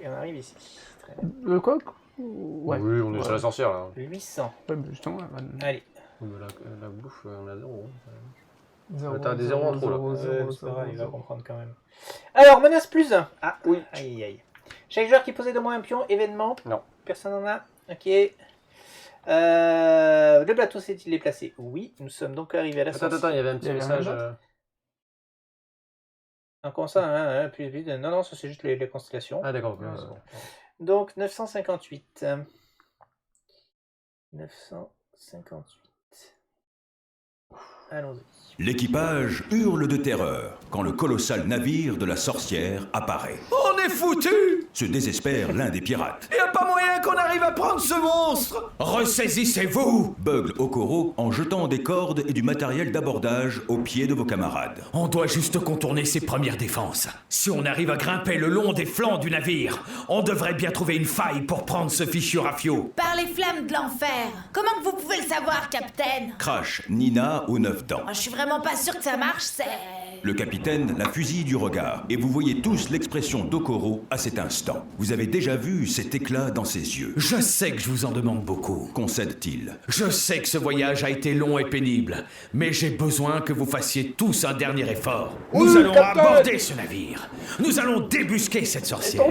Et on arrive ici. Très bien. Le coq Ouais. Oui, on est sur la sorcière là. 800. Ouais, mais justement, Allez. La bouffe, on a 0. zéro, T'as des zéros en trop, là. C'est pas grave, il va comprendre quand même. Alors, menace plus 1. Ah, Oui. Aïe, aïe. Chaque joueur qui possède au moins un pion, événement. Non. Personne n'en a. Ok. Le plateau s'est-il déplacé? Oui. Nous sommes donc arrivés à la Attends, il y avait un petit Il y avait message. rien Comment ça, hein, non, non, ça c'est juste les constellations. Ah d'accord, ok, c'est bon. Donc 958. 958. Allons-y. L'équipage hurle de terreur quand le colossal navire de la sorcière apparaît. On est foutus! Se désespère l'un des pirates. Y a pas moyen qu'on arrive à prendre ce monstre! Ressaisissez-vous! Bugle Okoro en jetant des cordes et du matériel d'abordage aux pieds de vos camarades. On doit juste contourner ses premières défenses. Si on arrive à grimper le long des flancs du navire, on devrait bien trouver une faille pour prendre ce fichu rafio. Par les flammes de l'enfer. Comment que vous pouvez le savoir, capitaine? Crash Nina aux 9 dents. Moi, je suis vraiment pas sûre que ça marche, c'est... Le capitaine la fusille du regard et vous voyez tous l'expression d'Okoro à cet instant. Vous avez déjà vu cet éclat dans ses yeux. Je sais que je vous en demande beaucoup. Concède-t-il. Je sais que ce voyage a été long et pénible, mais j'ai besoin que vous fassiez tous un dernier effort. Nous allons aborder ce navire. Nous allons débusquer cette sorcière.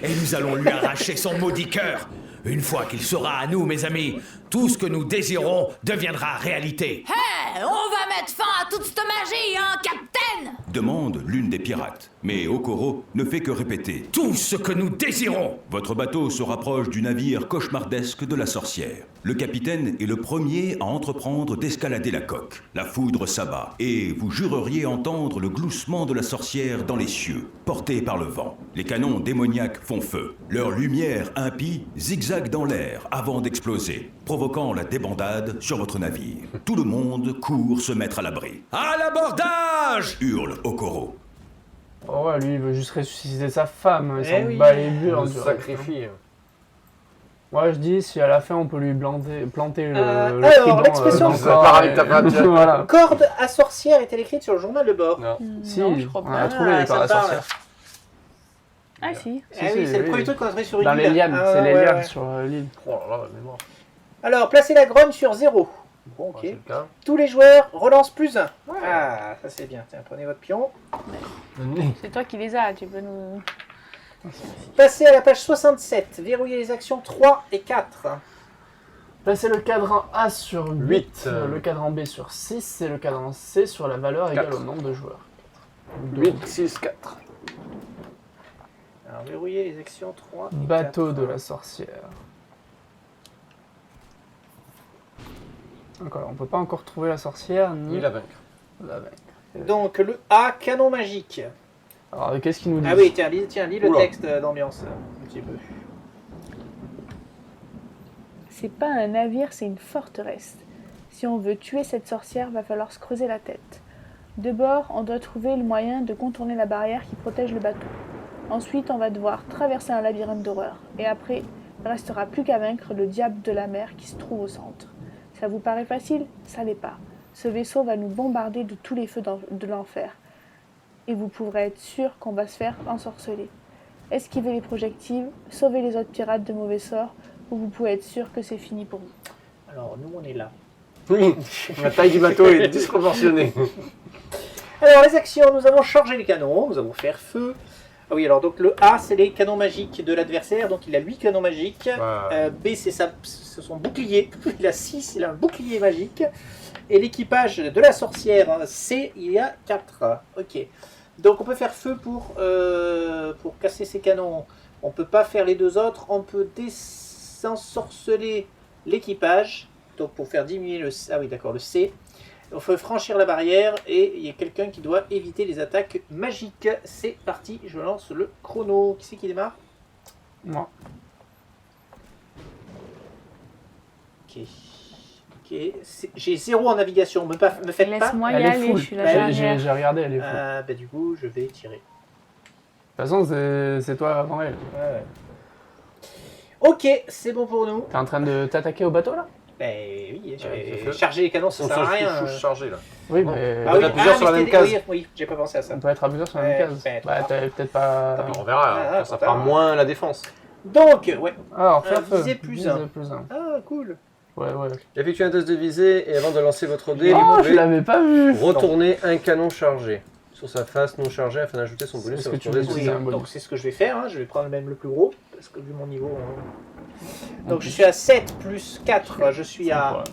Et nous allons lui arracher son maudit cœur. Une fois qu'il sera à nous, mes amis, tout ce que nous désirons deviendra réalité. Hé, on va mettre fin à toute cette magie, hein, capitaine? Demande l'une des pirates. Mais Okoro ne fait que répéter. Tout ce que nous désirons. Votre bateau se rapproche du navire cauchemardesque de la sorcière. Le capitaine est le premier à entreprendre d'escalader la coque. La foudre s'abat et vous jureriez entendre le gloussement de la sorcière dans les cieux, porté par le vent. Les canons démoniaques font feu. Leur lumière impie zigzague dans l'air avant d'exploser, provoquant la débandade sur votre navire. Tout le monde court se mettre à l'abri. À l'abordage! Hurle Okoro. Oh ouais, lui, il veut juste ressusciter sa femme. Il Eh s'en oui. bat les burnes. On direct, sacrifie. hein. Moi, je dis, si à la fin, on peut lui planter le alors, trident, l'expression- dans le C'est corps, pareil, et- t'as pas de- Voilà. Corde à sorcière est-elle écrite sur le journal de bord? Non. Si, Non, je crois on pas. a trouvé les ça cordes à me parle. sorcière. Ah si. Ah oui, si, c'est le oui. premier truc qu'on a trouvé sur une Dans île. les lianes, Ah, c'est les ouais, lianes ouais. sur l'île. Oh là là, la mémoire. Alors, placez la grogne sur 0. Bon, ok. C'est le cas. Tous les joueurs relancent plus 1. Ah, ça c'est bien. Tiens, prenez votre pion. C'est toi qui les as, tu peux nous... Passez à la page 67. Verrouillez les actions 3 et 4. Placez le cadran A sur 8, Huit. le cadran B sur 6 et le cadran C sur la valeur égale Quatre. au nombre de joueurs. 8, 6, 4. Alors, verrouillez les actions 3 et 4. Bateau de la sorcière. Encore, on peut pas encore trouver la sorcière ni Ni la vaincre. la vaincre. Donc, le A, canon magique. Alors, qu'est-ce qu'il nous dit? Ah oui, tiens, lis le Oula. texte d'ambiance. Un petit peu. C'est pas un navire, c'est une forteresse. Si on veut tuer cette sorcière, va falloir se creuser la tête. De bord, on doit trouver le moyen de contourner la barrière qui protège le bateau. Ensuite, on va devoir traverser un labyrinthe d'horreur. Et après, il ne restera plus qu'à vaincre le diable de la mer qui se trouve au centre. Ça vous paraît facile? Ça l'est pas. Ce vaisseau va nous bombarder de tous les feux de l'enfer. Et vous pourrez être sûr qu'on va se faire ensorceler. Esquivez les projectiles, sauvez les autres pirates de mauvais sorts, ou vous pouvez être sûr que c'est fini pour vous. Alors, nous, on est là. Oui, la taille du bateau est disproportionnée. Alors, les actions, nous avons chargé les canons, nous avons fait feu, Ah oui, alors donc le A, c'est les canons magiques de l'adversaire, donc il a 8 canons magiques. B, c'est son bouclier, il a 6, il a un bouclier magique. Et l'équipage de la sorcière C, il y a 4. Ok. Donc on peut faire feu pour casser ces canons. On peut pas faire les deux autres, on peut désensorceler l'équipage, donc pour faire diminuer le C. On peut franchir la barrière et il y a quelqu'un qui doit éviter les attaques magiques. C'est parti, je lance le chrono. Qui c'est qui démarre? Moi. Ok. J'ai 0 en navigation, me faites pas. Laisse-moi y Elle est aller, full. je suis la dernière. J'ai regardé, elle est full. Bah du coup, je vais tirer. De toute façon, c'est toi avant elle. Ouais. Ok, c'est bon pour nous. T'es en train de t'attaquer au bateau là? Oui, j'ai fait. charger les canons, ça On sert à rien. se charger là. Oui, Bon. mais Ah oui, à plusieurs sur la mais même c'était- case. Oui, j'ai pas pensé à ça. on peut être à plusieurs sur la même Ouais, case. peut-être. Bah, t'avais peut-être pas. On verra, Ah, ça pas fera mal. moins la défense. Donc, ouais. Alors, faire feu. Visée plus un. plus un. Ah, cool. Ouais. Effectuez un test de visée et avant de lancer votre dé, Oh, vous je pouvez l'avais pas vu! retourner un canon chargé sur sa face non chargée afin d'ajouter son bonus Est-ce à que votre tu dé veux de utiliser visée. un bonus? Donc, c'est ce que je vais faire. Hein. Je vais prendre même le plus gros, parce que vu mon niveau. Donc, je suis à 7 plus 4, je suis à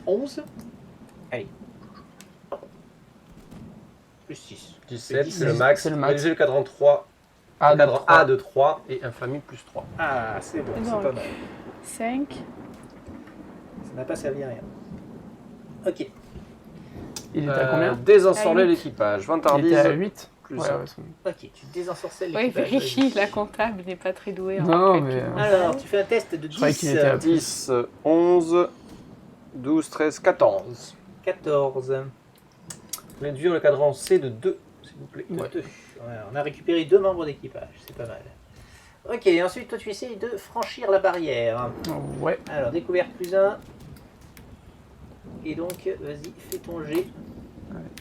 11. Allez. Plus 6. 17, c'est le max. C'est le max. Réalisez le cadran 3, Ah, le cadran trois. A de 3 et infamie plus 3. Ah, c'est bon, c'est Donc. pas mal. 5. Ça n'a pas servi à rien. Ok. Il était à combien? Désensorler À huit. l'équipage. Il Vantardise était à 8? plus Ouais, 1. ouais, c'est bon. Ok, tu désensorcelles Oui, l'équipage. vérifie, la comptable n'est pas très douée en Non, calcul. mais- Alors, tu fais un test de Je croyais 10. qu'il était à 10, 11, 12, 13, 14. 14. Réduire le cadran C de 2, s'il vous plaît. Ouais, on a récupéré 2 membres d'équipage, c'est pas mal. Ok, et ensuite toi tu essayes de franchir la barrière. Ouais. Alors découverte plus 1. Et donc vas-y, fais ton G.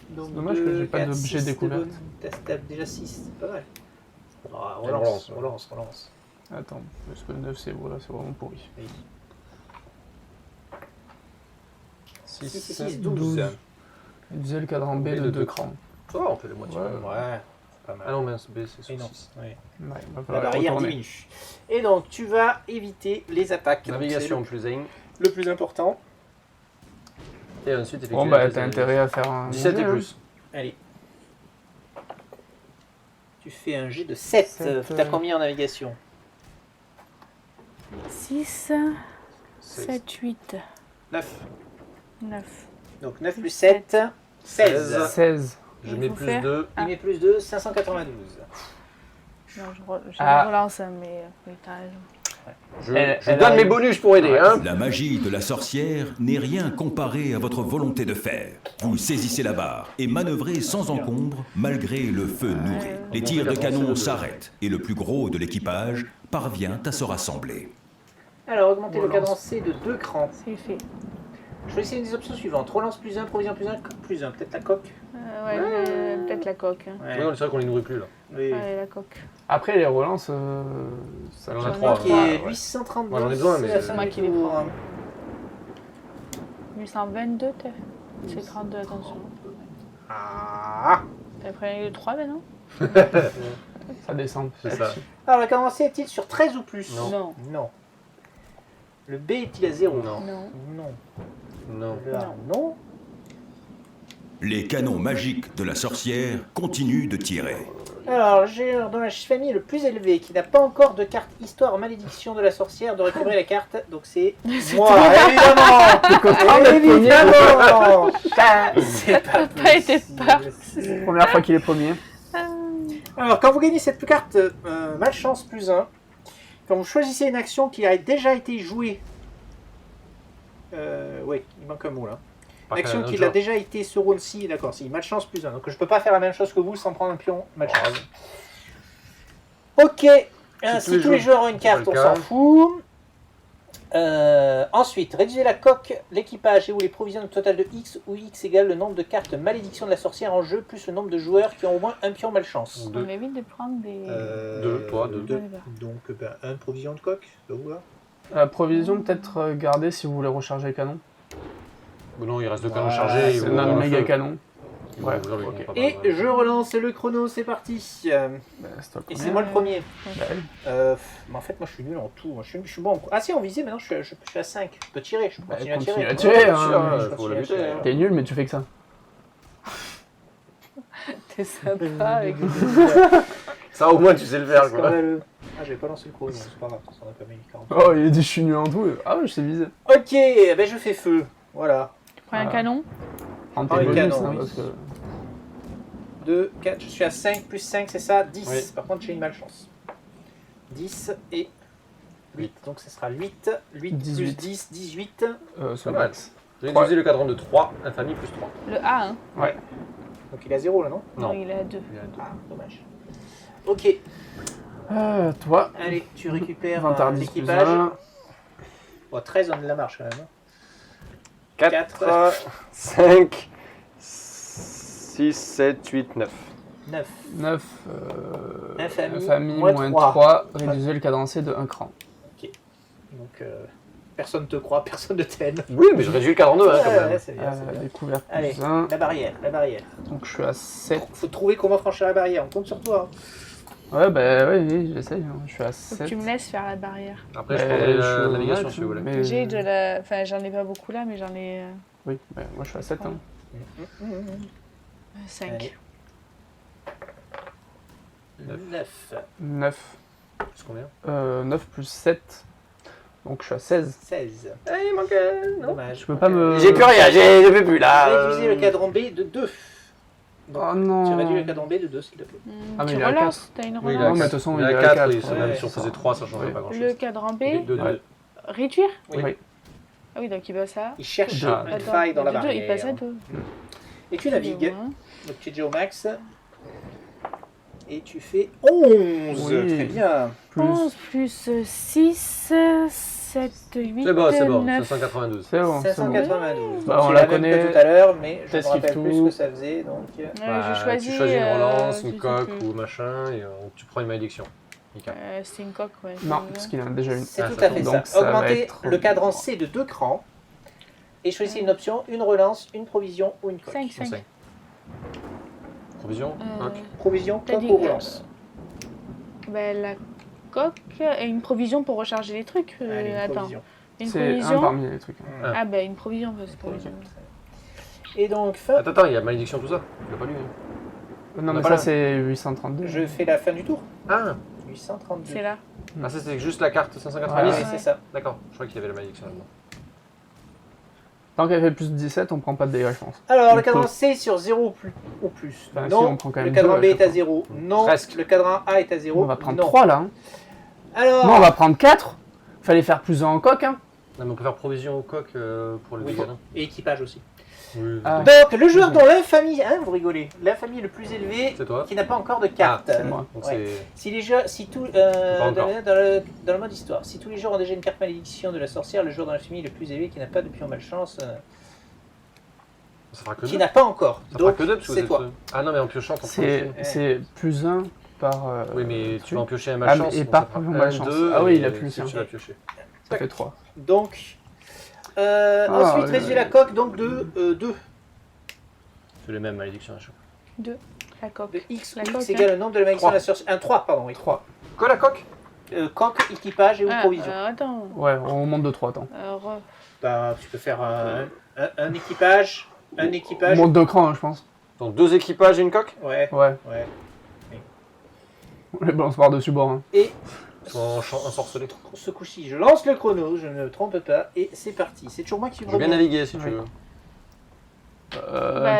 Donc, C'est dommage que j'ai pas d'objet 6 découverte. T'as déjà 6, c'est pas mal. Ah, Elle relance, relance, relance. Attends, parce que 9 c'est vraiment pourri. 6, 6, 6, 12. 12. Il disait le cadran B B de de 2 deux. crans. Ça va, on fait les moitiés. Ouais. Ouais, c'est pas mal. Ah non, mince, B c'est Et sur non, 6. ouais. Ouais, il va La falloir barrière retourner. diminue. Et donc tu vas éviter les attaques. Donc, Navigation plus 1. c'est le plus important. Et ensuite, effectuer Bon, un bah, test t'as de intérêt à faire un. 17 et jet, hein. plus. Allez. Tu fais un G de 7. Sept, T'as combien en navigation? 6, 7, 8, 9. 9. Donc 9 plus 7, 16. 16. Je Il mets faut plus faire- 2. Il met plus 2, 592. Non, je Ah. relance, mais oui, t'as raison. Je Elle donne arrive. mes bonus pour aider. Hein. La magie de la sorcière n'est rien comparé à votre volonté de faire. Vous saisissez la barre et manœuvrez sans encombre malgré le feu nourri. Les tirs de canon s'arrêtent et le plus gros de l'équipage parvient à se rassembler. Alors augmentez le Relance. cadran C de 2 crans. C'est fait. Choisissez une des options suivantes. Relance plus 1, provision plus 1, coque plus 1. Peut-être la coque. Peut-être la coque. Hein. Ouais. Oui, c'est vrai qu'on les nourrit plus là. Oui. Ouais, la coque. Après, les relances, ça J'en ai va. trois. Qui est 832. Moi, j'en ai besoin, mais- c'est C'est moi qui les tour. prends. 822, t'as c'est 32, attention. Ah. T'as pris le 3 maintenant? Ça descend. C'est ça. Alors le cadran C est-il sur 13 ou plus? Non. Non. Le B est-il à 0? Non. Non. Non. Non. Le A, non. Les canons magiques de la sorcière continuent de tirer. Alors, j'ai dans la famille le plus élevé qui n'a pas encore de carte histoire malédiction de la sorcière de récupérer la carte. Donc c'est moi, évidemment. Évidemment. Ça, c'est pas pas été possible. peur. Première fois qu'il est premier. Alors, quand vous gagnez cette carte malchance plus 1, quand vous choisissez une action qui a déjà été jouée, oui, il manque un mot là. Une action qui a déjà été ce round-ci, d'accord, c'est malchance plus 1. Donc je peux pas faire la même chose que vous sans prendre un pion malchance. Ok, si tous les joueurs ont une carte, on s'en fout. Ensuite, réduisez la coque, l'équipage et ou les provisions de total de X, où X égale le nombre de cartes malédiction de la sorcière en jeu, plus le nombre de joueurs qui ont au moins un pion malchance. On évite de prendre des... Deux, toi, deux. Donc, un provision de coque, ça vous va? Provision, peut-être garder si vous voulez recharger le canon. Non, il reste 2 canons Ouais, chargés. C'est un méga canon. Ils Ouais, vont ouvrir le ok. grand Et papa. je relance le chrono, c'est parti. Bah, c'est toi le Et premier. c'est moi le premier. Bah oui. Mais en fait, moi je suis nul en tout. Moi, je suis bon. Ah si, en visée, maintenant je suis à 5. Je peux tirer, je peux Bah, continuer à continue tirer. à tirer, Ouais, hein. je Faut continue la à buter, tirer. hein. T'es nul, mais tu fais que ça. T'es sympa avec Ça, au moins, tu sais le faire, quoi. Scandaleux. Ah, j'avais pas lancé le chrono, c'est pas grave, ça n'a pas mis 40. Oh, il a dit je suis nul en tout. Ah ouais, je sais viser. Ok, ben je fais feu. Voilà. Tu prends un Ah. canon. Prends Ah, tes le bonus, canon, hein, oui. parce que... 2, 4, je suis à 5 plus 5, c'est ça 10. Oui. Par contre, j'ai une malchance. 10 et 8. Donc ce sera 8. 8 plus 18. 10, 18. c'est Pas le mal. max. J'ai utilisé le cadran de 3, infamie plus 3. Le A, hein. Donc il est à 0 là, non? Non, Non. il est à 2. Ah, dommage. Ok, Toi, allez, tu récupères Vantardis plus l'équipage. 1. Bon, 13, on est la marche quand même. 4, 5, 6, 7, 8, 9. 9. 9. Infamie, moins moins 3. Réduisez le cadencé de 1 cran. Donc personne te croit, personne ne t'aime. Oui, mais je réduis le cadran de 1 quand même. c'est bien, c'est bien. Découverte Allez, plus 1. la barrière, la barrière. Donc je suis à 7. Faut trouver comment franchir la barrière, on compte sur toi. hein. Ouais, bah oui, j'essaye. hein. Je suis à Faut que 7. tu me laisses faire la barrière. Après, je prendrai je suis la au navigation max, si vous voulez. mais- J'ai de la. Enfin, j'en ai pas beaucoup là, mais j'en ai Oui, bah, moi je suis à 7. Hein. 5. Allez. 9. 9. C'est combien 9 plus 7. Donc je suis à 16. 16. Eh, il manquait. Non. Dommage. Je peux pas me... J'ai plus rien, je peux plus là. Réduisez le cadran B de 2. Oh non. Tu réduis le cadran B de 2 s'il te plaît. Ah, mais Tu il est à relances, t'as une Oui, relance. Non, mais de toute façon, il il est a à 4, 4. et même ouais, si on faisait 3, ça changerait pas grand chose. Le cadran B, Ouais. réduire. Oui. Oui. Ah oui, donc il passe à. Il cherche Ah, une Attends, faille dans la de deux, barrière. il passe à 2. Et tu navigues. Donc tu es déjà au max. Et tu fais 11. Oui. Très bien. Plus. 11 plus 6, 7, 8, C'est bon, c'est bon, 9. 592. C'est bon, c'est bon. 592. Bah, Donc, on c'est la la même connaît. que tout à l'heure, mais je me Test rappelle tout. plus ce que ça faisait. Donc, Bah, Je choisis. tu choisis une relance, je une sais coque plus. ou machin, et tu prends une malédiction. Nickel. C'est une coque, ouais. Non, parce qu'il en a déjà une. c'est Ah, tout ça à fait tombe. ça. Donc, ça va Augmentez être- le cadran C de 2 crans. Et choisissez une option, une relance, une provision ou une coque. 5, 5. 5. Provision, coque. Provision, T'as coque dit- ou relance. Ben, la coque et une provision pour recharger les trucs. Allez, une Attends. provision. Une C'est un provision. parmi les trucs. hein. Ah, ben une provision, parce que. Provision. Et donc, fin. Attends, il y a malédiction, tout ça. Il a pas lu. Non, mais Voilà. ça c'est 832. Je fais la fin du tour. Ah, 832. C'est là. ah ça c'est juste la carte Oui, 590. Ouais. c'est ça. D'accord, je crois qu'il y avait la malédiction là-dedans. Tant qu'elle fait plus de 17, on prend pas de dégâts, je pense. Alors, le On cadran peut- C sur 0 ou plus. Enfin, si, Non. on prend quand Le même cadran deux B à est chaque à fois. 0. Non. Presque. Le cadran A est à 0. On va prendre non. 3 là. Hein. Alors. Non, on va prendre 4. Fallait faire plus en coque. Hein. Non, mais on peut faire provision au coq pour le Oui, dégâts. Et équipage aussi. Oui, Ah. Donc, le joueur dont l'infamie, hein, vous rigolez, l'infamie le plus élevée, c'est toi. qui n'a pas encore de carte. Ah, c'est moi. Donc Ouais. c'est. Si les jeux, si tout, Pas encore. dans le mode histoire, si tous les joueurs ont déjà une carte malédiction de la sorcière, le joueur dans l'infamie le plus élevé qui n'a pas de pion malchance, Ça fera que qui 2. n'a pas encore. Ça fera Donc, que 2 parce que c'est vous toi. êtes- Ah non, mais en piochant, t'en C'est plus 1 par. Oui, mais tu vas en piocher un Ah, malchance. mais- et donc par ça fera pion un, malchance. deux, Ah oui, il et a plus, si hein. tu vas piocher. Ça fait 3. Donc, Ah, ensuite, ouais, réduire ouais. la coque donc de 2. C'est les mêmes malédictions à chaque fois. La coque. De X, La où coque, X égale le nombre de la malédiction de la sorcière. Un 3, pardon, oui. 3. Quoi la coque Coque, équipage et ou Ah, provision. attends. Ouais, on monte de 3, attends. Bah, tu peux faire un équipage, un On équipage. monte de cran, hein, je pense. Donc 2 équipages et une coque Ouais, Ouais, ouais. on les balance par-dessus bord. Hein. Et ensorcelé. ce coup-ci, je lance le chrono, je ne me trompe pas, et c'est parti. C'est toujours moi qui Je vais bien naviguer si tu Ouais. veux.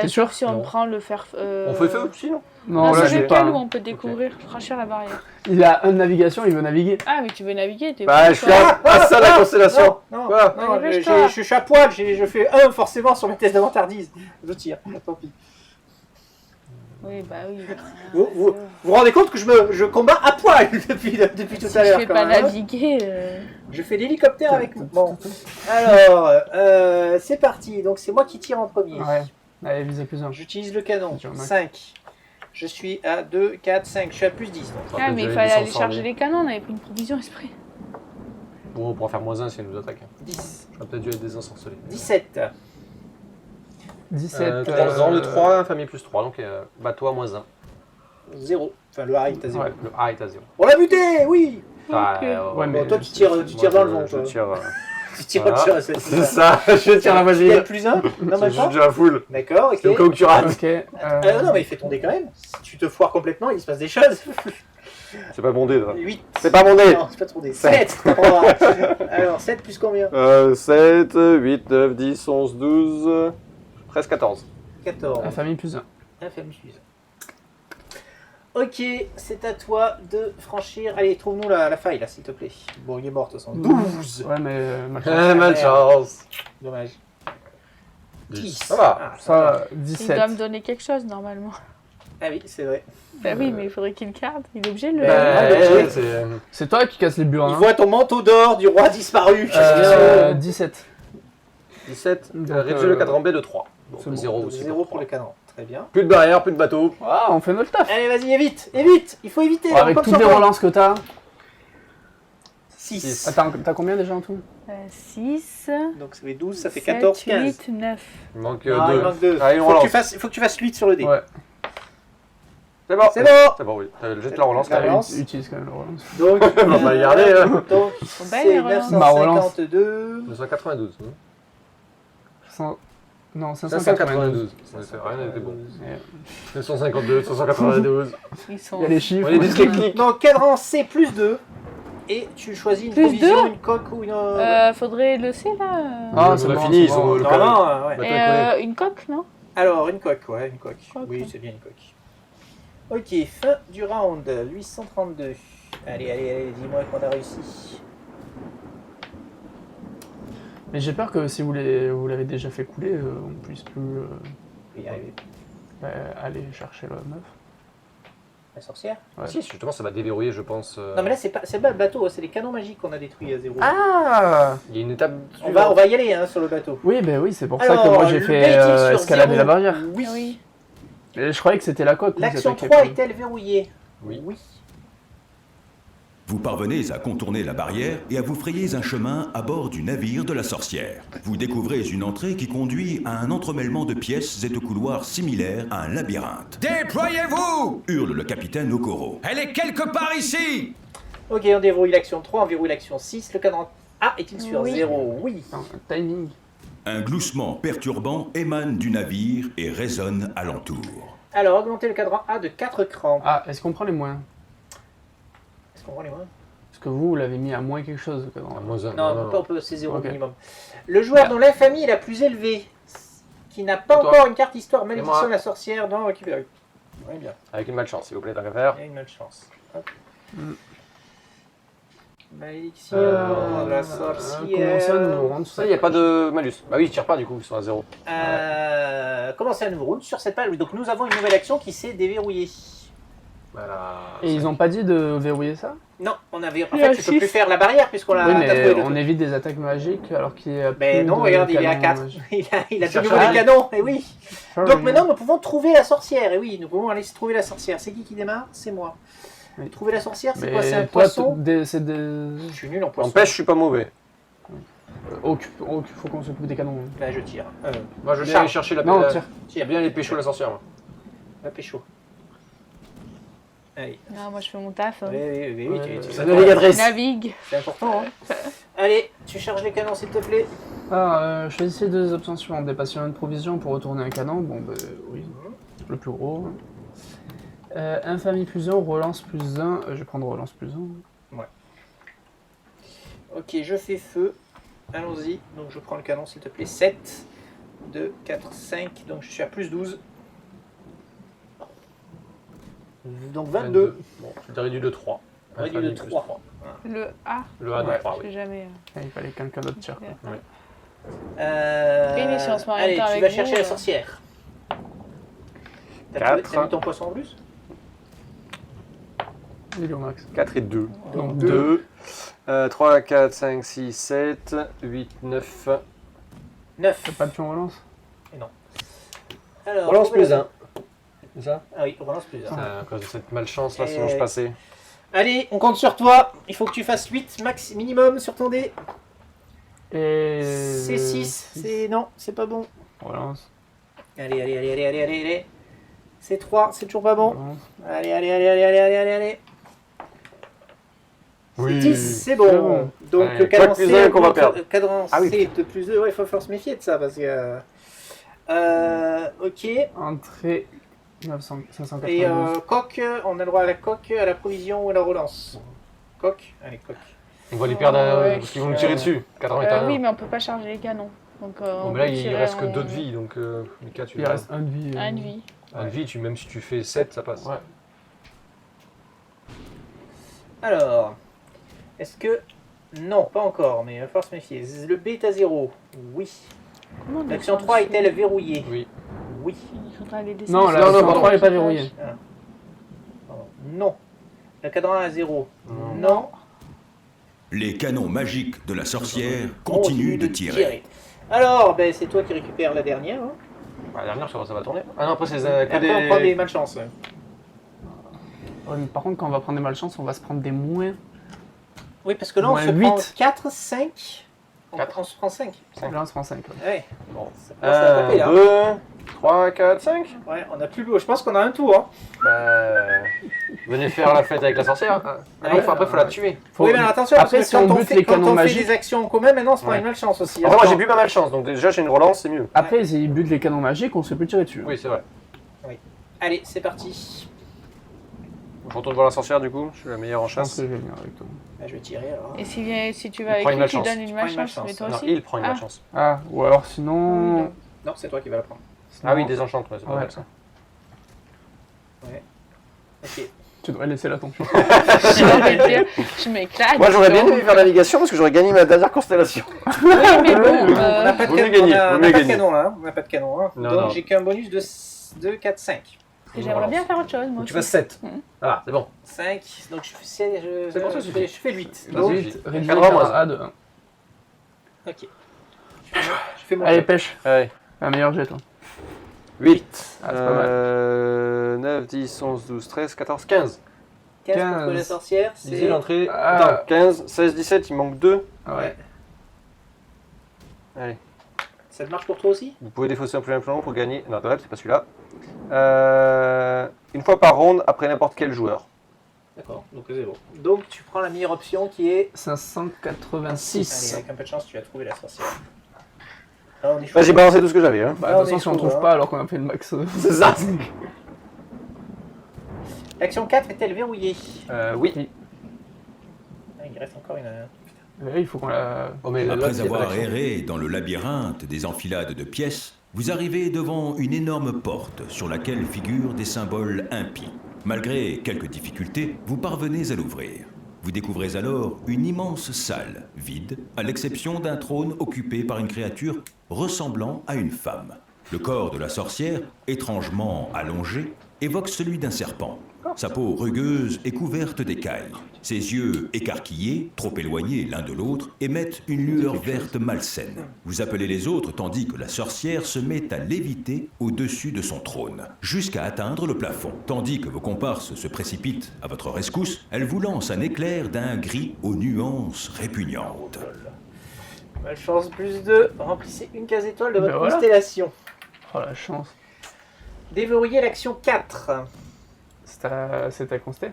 T'es sûr? Si on Non. prend le fer. On fait feu aussi, non Non, Non, là, c'est j'ai lequel pas. où hein. on peut découvrir, franchir la barrière. Il a un de navigation, il veut naviguer. Ah, mais tu veux naviguer, t'es Bah, je suis à ça la constellation. Non, Quoi non, Allez, je lâche-toi. je suis à poil, je fais 1 forcément sur mes tests d'avantardise. Je tire, tant pis. Oui, bah oui. Vous vous rendez compte que je combats à poil depuis tout Si à je l'heure fais quand pas même, hein. naviguer. Je fais l'hélicoptère avec vous. Bon, alors, c'est parti. Donc c'est moi qui tire en premier. Ouais. Allez, visez plus 1. J'utilise le canon. Sur Mac. 5. Je suis à 2, 4, 5. Je suis à plus 10. Donc. Ah, mais il fallait aller charger les canons, on avait pris une provision esprit. Bon, on pourra faire -1 si elle nous attaque. 10. J'aurais peut-être dû être désensorcelé. 17. 17. Dans le 3, famille plus 3, donc bateau à moins 1. 0. Enfin, le A est à 0. Ouais. Le A est à 0. On l'a buté, oui. Ouais, mais Bon, toi, tu tires dans le vent. Je toi. tire. Tu tires Voilà. sur cette C'est ça, je tire la Tu magie. gagnes plus 1 Non, Je même suis pas. déjà full. D'accord, ok. C'est au cas où tu rates. Ok. Non, mais il fait ton dé quand même. Si tu te foires complètement, il se passe des choses. C'est pas mon dé, ça. 8. C'est pas mon dé. Non, c'est pas ton dé. 7. Alors, 7 plus combien 7, 8, 9, 10, 11, 12, presque 14. 14. La famille plus 1. Infâme suffisant. Ok, c'est à toi de franchir. Allez, trouve-nous la faille là, s'il te plaît. Bon, il est mort de toute façon. 12. Ouais, mais Malchance. Dommage. 10. Ça va. Ah, ça, Il 17. doit me donner quelque chose normalement. Ah oui, c'est vrai. Bah oui, mais il faudrait qu'il le garde. Il est obligé de le. Ouais, C'est toi qui casse les Il burins. voit ton manteau d'or du roi disparu. 17. 17, Donc, réduisez le cadran B de 3. c'est Bon, bon. 0 aussi. 0 pour le cadran. Très bien. Plus de barrière, plus de bateau. Ah, on fait notre taf. Allez, vas-y, évite. Évite. Il faut éviter. Avec toutes les relances que t'as. 6. Attends, t'as combien déjà en tout 6. Donc ça fait 12, ça fait 7, 14, 15. 8, 9. Il manque Ah, 2. il manque 2. Allez, on Faut relance. que tu fasses 8 sur le dé. Ouais. C'est bon. C'est bon. C'est bon, oui. Jette la relance. La quand même. relance. Utilise quand même la relance. Donc, On va la garder. Hein. donc belle, c'est les relances. Ma relance. 952. 292. 100... Non, 592. 592. Ça fait rien, elle était bon. Et 252, 292. Ils sont. Il y a les chiffres. On est dyslexiques. Donc, cadran C plus 2. Et tu choisis une Plus provision, 2? une coque ou une. Faudrait le C là. Ah, On c'est a bon, fini, c'est ils sont bon. le Normalement, ouais. Bah, Et t'as collé. une coque, non? Alors, une coque, ouais, une coque. Coque, Oui, ouais. c'est bien une coque. Ok, fin du round. 832. Allez, dis-moi qu'on a réussi. Mais j'ai peur que si vous l'avez déjà fait couler, on puisse plus Je vais y arriver. aller chercher le meuf. La sorcière. Ouais. Si, justement, ça va déverrouiller, je pense. Non, mais là, c'est pas le bateau, hein, c'est les canons magiques qu'on a détruits à 0. Ah Il y a une étape. On va y aller hein, sur le bateau. Oui, ben oui, c'est pour Alors, ça que moi j'ai le fait bait est-il sur escalader 0? la barrière. Oui. Oui. Et je croyais que c'était la coque. que vous L'action attaquiez 3 plus. est-elle verrouillée? Oui. Vous parvenez à contourner la barrière et à vous frayer un chemin à bord du navire de la sorcière. Vous découvrez une entrée qui conduit à un entremêlement de pièces et de couloirs similaires à un labyrinthe. Déployez-vous! Hurle le capitaine Okoro. Elle est quelque part ici! Ok, on déverrouille l'action 3, on verrouille l'action 6. Le cadran A est-il sur Oui. 0? Oui. Attends, timing. Un gloussement perturbant émane du navire et résonne alentour. Alors, augmentez le cadran A de 4 crans. Ah, est-ce qu'on prend les moins Est-ce qu'on prend les moins? Parce que vous l'avez mis à moins quelque chose. le cadran. Ah, moins un. Non, on peut, c'est 0 Ok. minimum. Le joueur dont l'infamie est la plus élevée, qui n'a pas Et toi encore une carte histoire malédiction moi. de la sorcière, non, récupéré. Ouais, bien. Avec une malchance, s'il vous plaît, tant qu'à faire. Il y a une malchance. Hop. Mm. Malédiction de la Comment sorcière. ça, nous rendre Ça, il n'y a pas de malus. Bah oui, ils tirent pas du coup, ils sont à 0. Commencez un nouveau round sur cette page. Donc nous avons une nouvelle action qui s'est déverrouillée. Voilà. Et ils ont pas dit de verrouiller ça Non, on avait. En Il y a fait, tu peux six. plus faire la barrière puisqu'on l'a. Oui, t'as mais trouvé le on truc. évite des attaques magiques alors qu'il y a Mais plus non, de regarde, il est à canons 4. magiques. Il a de cherche nouveau un. des canons, et oui. Sorry. Donc maintenant, nous pouvons trouver la sorcière. Et oui, nous pouvons aller trouver la sorcière. C'est qui démarre? C'est moi. Oui. Trouver la sorcière, c'est Mais quoi? C'est un toi, poisson? c'est des... Je suis nul en poisson. En pêche, je suis pas mauvais. faut qu'on s'occupe des canons. Là, je tire. Moi, je vais Charge. aller chercher la Non, la- tire. J'aime bien les péchos la sorcière, moi. La pécho. Allez. Non, moi je fais mon taf. hein. Oui, Ouais, tu c'est navigatrice. Navigue. c'est important. Hein. Allez, tu charges les canons, s'il te plaît. Choisissez deux options suivantes. Des passions de provision pour retourner un canon. Bon, bah oui. Le plus gros. Infamie plus 1, relance plus 1. Je vais prendre relance plus 1. Ok, je fais feu. Allons-y. Donc, je prends le canon, s'il te plaît. 7, 2, 4, 5. Donc, je suis à plus 12. Donc, 22. Bon, je t'ai réduit de 3. Réduit de 3. Le A. Le A de Ouais. 3, Je oui. sais jamais. Il fallait que quelqu'un d'autre tire. Ouais. quoi. Oui, mais si on se met en même allez, temps tu avec vas vous, chercher la sorcière. T'as mis ton poisson en plus? Il est au max. 4 et 2. Donc 2. 3, 4, 5, 6, 7, 8, 9. 9. T'as pas de pion relance? Alors, Relance trouvez plus la- 1. C'est ça Ah oui, relance plus 1. C'est à cause de cette malchance là, Et- sinon je passais. Allez, on compte sur toi. Il faut que tu fasses 8 max minimum sur ton dé. Et... C'est 6. C'est... Non, c'est pas bon. Relance. Allez. C'est 3, c'est toujours pas bon. Bon. Allez. Oui. 10, c'est bon. C'est bon. Donc Ouais, le cadran quoi que plus C, un qu'on va perdre. cadran Ah oui. C de plus 2, ouais, il faut falloir se méfier de ça parce que... ok. Entrée 592. Et coque, on a le droit à la coque, à la provision ou à la relance. Coque, allez, coque. On va les perdre Ouais. parce qu'ils vont nous tirer dessus. 80 est à 1. Oui, mais on peut pas charger les canons. Donc, Bon, on mais là, peut il tirer reste que en- 2 de vie, donc Mika, tu Il reste un de vie. Un de vie. Un de vie, même si tu fais 7, ça passe. Ouais. Alors, est-ce que... Non, pas encore, mais il va falloir se méfier. Le B est à 0. Oui. Comment on L'action descend 3 dessus est-elle verrouillée? Oui. Oui. Il faudra les descendre. Non, la Non, non, l'action pardon. 3 n'est pas verrouillée. Pardon. Non. Le cadran à 0. Non. Non. Les canons magiques de la sorcière continuent de tirer. Alors, ben, c'est toi qui récupères la dernière. Hein. La dernière, ça va tourner. Ah non, après, c'est que Après, on prend des malchances. Ouais. Ouais, mais par contre, quand on va prendre des malchances, on va se prendre des moins. Oui, parce que là, on Moins se 8. prend 4, 5. Quatre. On se prend 5. Là, on se prend 5. Ouais. Bon. Ça commence à taper, là. 2, 3, 4, 5. Ouais, on a plus beau. Je pense qu'on a un tour. Hein. Venez faire la fête avec la sorcière. Ah, non, Ouais. après, il faut la tuer. Oui, mais attention, Après, parce si que on quand on bute fait, les quand canons on fait magiques- des actions en commun, maintenant, on se prend Ouais. une malchance aussi. Après, moi, Attends. j'ai bu ma malchance, donc déjà, j'ai une relance, c'est mieux. Après, s'ils butent les canons magiques, on se fait plus tirer dessus. Oui, c'est vrai. Allez, c'est parti. Je retourne voir la sorcière, du coup. Je suis la meilleure en Je pense chasse. que je vais venir avec toi. Là, je vais tirer alors. Et si tu vas Il avec prend une lui, tu malchance. donnes une Tu prends une malchance, malchance. mais toi Non, aussi. il prend une Ah. malchance. Ah, ou alors sinon. Oui, non. Non, c'est toi qui vas la prendre. Ah oui, des enchantements, c'est pas Ouais. mal ça. Ok. Tu devrais laisser la tomber. Je m'éclate. Moi, j'aurais bien donc. aimé faire navigation parce que j'aurais gagné ma dernière constellation. Oui, mais bon. On n'a pas de Vaut mieux canon, gagner, on vaut n'a mieux pas de gagner. canon là. On n'a pas de canon. Hein. Non, Donc non. j'ai qu'un bonus de 2, 4, 5. Et j'aimerais bien faire autre chose, moi Tu aussi. passes 7. Mhm. Ah, c'est bon. 5, donc je fais, C'est bon, ça suffit. je fais 8. Vas-y. Donc, Vite, réduis Cadran, les moi, cartes à 2. ok. Je fais mon Allez, jet. pêche. Allez. La meilleure jet, toi. 8. Ah, c'est pas mal. 9, 10, 11, 12, 13, 14, 15. 15 contre 15. la sorcière, Lisez c'est... l'entrée. Ah. Attends, 15, 16, 17, il manque 2. Ah ouais. Allez. Ça te marche pour toi aussi? Vous pouvez défausser un plus long pour gagner. Non, c'est pas celui-là. Une fois par ronde après n'importe quel joueur. D'accord, donc c'est bon. Donc tu prends la meilleure option qui est... 586. Allez, avec un peu de chance, tu vas trouver la sorcière. Là, on est Bah, j'ai balancé tout ce que j'avais. Hein. Bah, Là, de on toute est façon, si on chaud, trouve hein. pas alors qu'on a fait le max. C'est ça. L'action 4 est-elle verrouillée? Oui. Ah, il reste encore une... Il faut qu'on la. Oh, mais là, Après c'est avoir pas l'action. erré dans le labyrinthe des enfilades de pièces, vous arrivez devant une énorme porte sur laquelle figurent des symboles impies. Malgré quelques difficultés, vous parvenez à l'ouvrir. Vous découvrez alors une immense salle, vide, à l'exception d'un trône occupé par une créature ressemblant à une femme. Le corps de la sorcière, étrangement allongé, évoque celui d'un serpent. Sa peau rugueuse est couverte d'écailles. Ses yeux écarquillés, trop éloignés l'un de l'autre, émettent une lueur verte malsaine. Vous appelez les autres tandis que la sorcière se met à léviter au-dessus de son trône, jusqu'à atteindre le plafond. Tandis que vos comparses se précipitent à votre rescousse, elle vous lance un éclair d'un gris aux nuances répugnantes. Malchance plus 2, remplissez une case étoile de Ben votre voilà. constellation. Oh la chance. Déverrouillez l'action 4. C'est ta consté.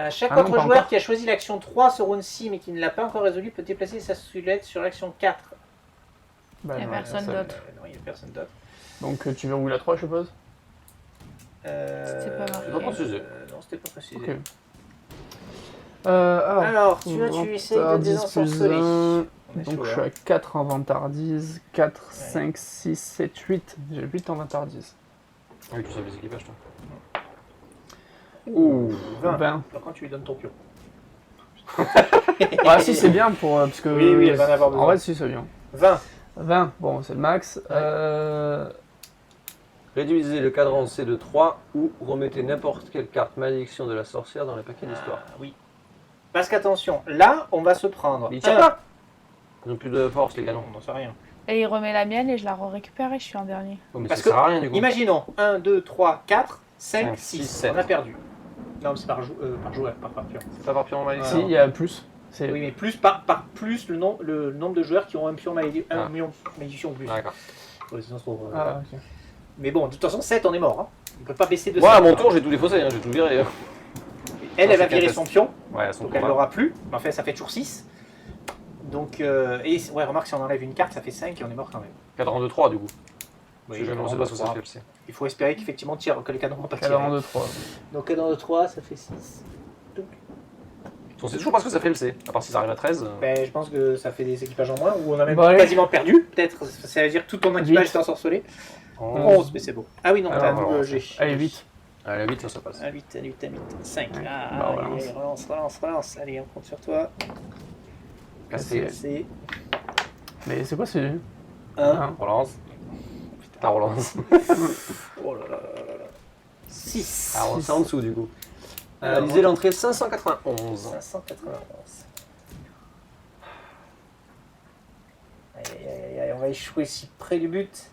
Chaque Ah non, autre pas joueur encore. qui a choisi l'action 3 ce round-ci mais qui ne l'a pas encore résolu peut déplacer sa silhouette sur l'action 4. Bah, Il y a non, personne ça- d'autre. Non, il n'y a personne d'autre. Donc tu verrouilles la 3, je suppose. C'était pas marqué. pas précisé. Non, c'était pas précisé. Ok. Alors, tu essayes de désensorceler. On est Donc chaud, je hein. suis à 4 en vantardise, 4, 5, 6, 7, 8. J'ai 8 en vantardise. Ah oui, tu savais les équipages, toi. Ouh, 20. 20. Par contre, tu lui donnes ton pion. Ah si c'est bien pour... parce que... Oui, elle va en avoir besoin. En vrai si c'est bien. 20. 20, bon c'est le max. Réduisez le cadran C de 3 ou remettez n'importe quelle carte malédiction de la sorcière dans les paquets d'histoire. Oui. Parce qu'attention, là, on va se prendre. Il tient pas. Ils n'ont plus de force, les canons. On n'en sait rien. Et il remet la mienne et je la récupère et je suis en dernier. Oh, mais Parce ça que, sert à rien, du coup. Imaginons 1, 2, 3, 4, 5, 5, 6. 6, 7. On a perdu. Non, mais c'est par joueur, par pion. C'est pas par pion en malédiction. Si, il y a plus. C'est... Oui, mais plus par plus le nombre de joueurs qui ont un pion malédiction Ah. malédiction plus. D'accord. sinon, on se trouve, Ah, ok. Mais bon, de toute façon, 7, on est mort. Hein. On peut pas baisser de Moi, 7. à mon tour, j'ai tout défaussé, hein, j'ai tout viré. hein. Elle va c'est virer qu'un son test. pion, Ouais, elles sont donc trop elle mal. l'aura plus. Mais enfin, ça fait toujours 6. Donc, et ouais, remarque, si on enlève une carte, ça fait 5 et on est mort quand même. Cadran de 3 du coup. Oui, Si jamais on sait pas ce que ça fait, le C. Il faut espérer qu'effectivement, que les canons vont pas tirer. Cadran de 3. Donc, cadran de 3, ça fait 6. On sait toujours pas ce que ça fait le C, à part si ça arrive à 13. Ben, je pense que ça fait des équipages en moins, ou on a même Bah, allez. quasiment perdu, peut-être. Ça veut dire que tout ton équipage 8. est ensorcelé. 11. 11, mais c'est beau. Ah oui, non, Alors, t'as un voilà. double G. Allez, 8. Allez, vite, ça passe. 8, 5. Ouais. Ah, Bah, allez, relance. allez, relance. Allez, on compte sur toi. Cassé. C'est Mais c'est quoi ce. 1. Relance. Putain, relance. Oh là là là là là. 6. Ah, c'est en dessous du coup. Alors, Lisez l'entrée 591. 591. Aïe, aïe, aïe, aïe, on va échouer si près du but.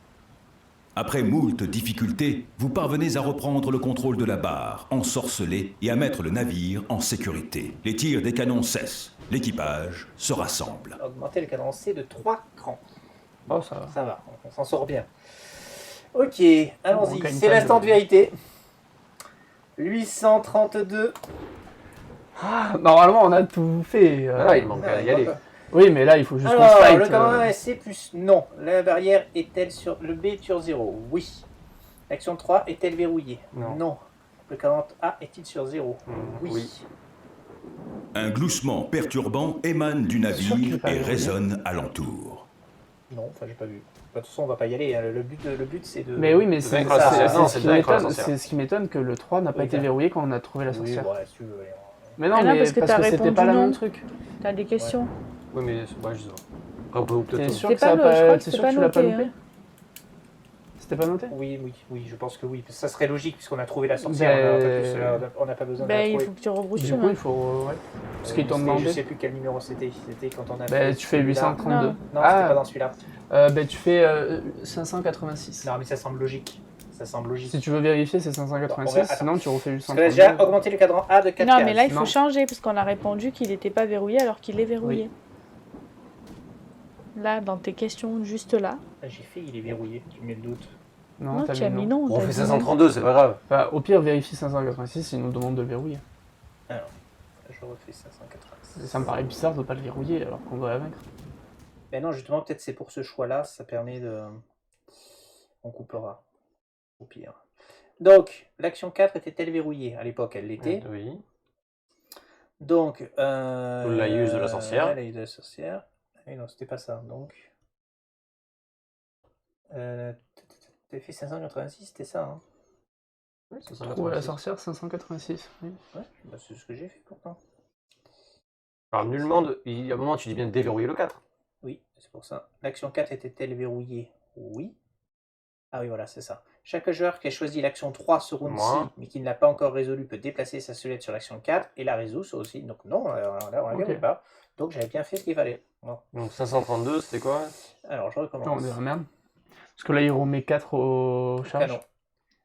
Après moult difficultés, vous parvenez à reprendre le contrôle de la barre, ensorcelé, et à mettre le navire en sécurité. Les tirs des canons cessent. L'équipage se rassemble. Augmenter le cadencé de 3 crans. Bon, ça va. Ça va, on s'en sort bien. Ok, On allons-y. gagne C'est pas l'instant de- de vérité. 832. Ah, normalement, on a tout fait. Ah, il manque à y aller. Oui, mais là, il faut juste qu'on se Alors, fight. le canon c'est plus non. La barrière est-elle sur le B est sur 0? Oui. L'action 3 est-elle verrouillée? Non. Le canon A est-il sur 0? Oui. oui. Un gloussement perturbant émane du Sûr qu'il est navire pas et verrouillé. résonne alentour. Non, enfin j'ai pas vu. De toute façon, on va pas y aller. Hein. Le but c'est de. Mais oui, mais c'est vaincre la sorcière. Non, ce c'est qui de vaincre la m'étonne. sorcière. C'est ce qui m'étonne que le 3 n'a pas Oui, été t'as- verrouillé quand on a trouvé la Oui, sorcière. voilà, si tu veux. Allez, Mais non, Ah non, mais parce que t'as c'était répondu pas le non. même truc. T'as des questions? Oui, mais ouais, je sais pas. Après, on peut T'es peut-être. sûr C'est que ça a pas le- je crois pas. que T'es c'est sûr pas que tu l'as pas noté, loupé? hein. C'était pas noté? Oui, je pense que oui. Ça serait logique puisqu'on a trouvé la sorcière. On n'a pas besoin de la Ben, il trouver. faut que tu rebrousses Du chemin. coup, il faut. Ouais. Parce qu'ils t'ont Je demandé. sais plus quel numéro c'était. C'était quand on a. Bah, fait tu fais celui-là. 832. Non. Non, c'était pas dans celui-là. Bah, tu fais 586. Non, mais ça semble logique. Ça semble logique. Si tu veux vérifier, c'est Bon, 586, attends. sinon tu refais Parce qu'on a déjà 832. augmenté le cadran A de 4 Non, cases. mais là, il faut Non. changer, parce qu'on a répondu qu'il n'était pas verrouillé alors qu'il est verrouillé. Là, dans tes questions, juste là. J'ai fait, il est verrouillé. Tu mets le doute. Non, t'as tu as mis non. non. Bon, on t'as fait dit non. 532, c'est pas grave. Bah, au pire, vérifie 586, il nous demande de le verrouiller. Je refais 586. Ça me paraît bizarre de pas le verrouiller alors qu'on doit la vaincre. Ben non, justement, peut-être c'est pour ce choix-là. Ça permet de. On coupera. Au pire. Donc, l'action 4 était-elle verrouillée? À l'époque, elle l'était. Oui. Donc. La use de la sorcière. La use de la sorcière. Et non, c'était pas ça. Donc. T'avais fait 586, c'était ça, hein? Oui, c'est ça. Trouver la sorcière 586. Oui. Ouais, bah, c'est ce que j'ai fait pourtant. Alors, nullement, il y a un moment, tu dis bien de déverrouiller le 4. Oui, c'est pour ça. L'action 4 était-elle verrouillée? Oui. Ah oui, voilà, c'est ça. Chaque joueur qui a choisi l'action 3 ce round-ci, Moi. mais qui ne l'a pas encore résolu, peut déplacer sa sellette sur l'action 4 et la résout, ça aussi. Donc non, là, on la Ok. verrouille pas. Donc j'avais bien fait ce qu'il fallait. Bon. Donc 532, c'était quoi? Alors, je Attends, recommence. on dirait merde. Parce que là, il remet 4 au charge. Canon.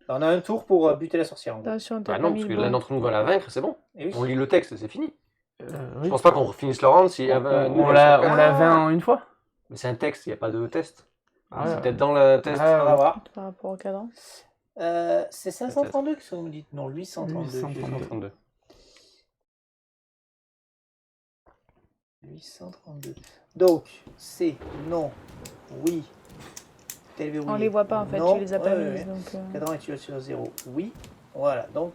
On a un tour pour buter la sorcière, en gros. Attention, t'as Bah pas non, mis parce que le l'un bon. d'entre nous va la vaincre, c'est bon. Et oui. On lit le texte, c'est fini. Oui. Je pense pas qu'on finisse le round si. On l'a 20 en une fois. Mais c'est un texte, il n'y a pas de test. Ah, C'est ouais. peut-être dans le test. Ah, On va voir. Par rapport au cadran. C'est 532 que vous me dites. Non, 832. 532. 832. Donc, c'est non, oui. Tel verrouillé. On les voit pas en fait, Non. tu les as pas Ouais, mises. ouais. Donc, Cadran est sur 0. Oui. Voilà. Donc,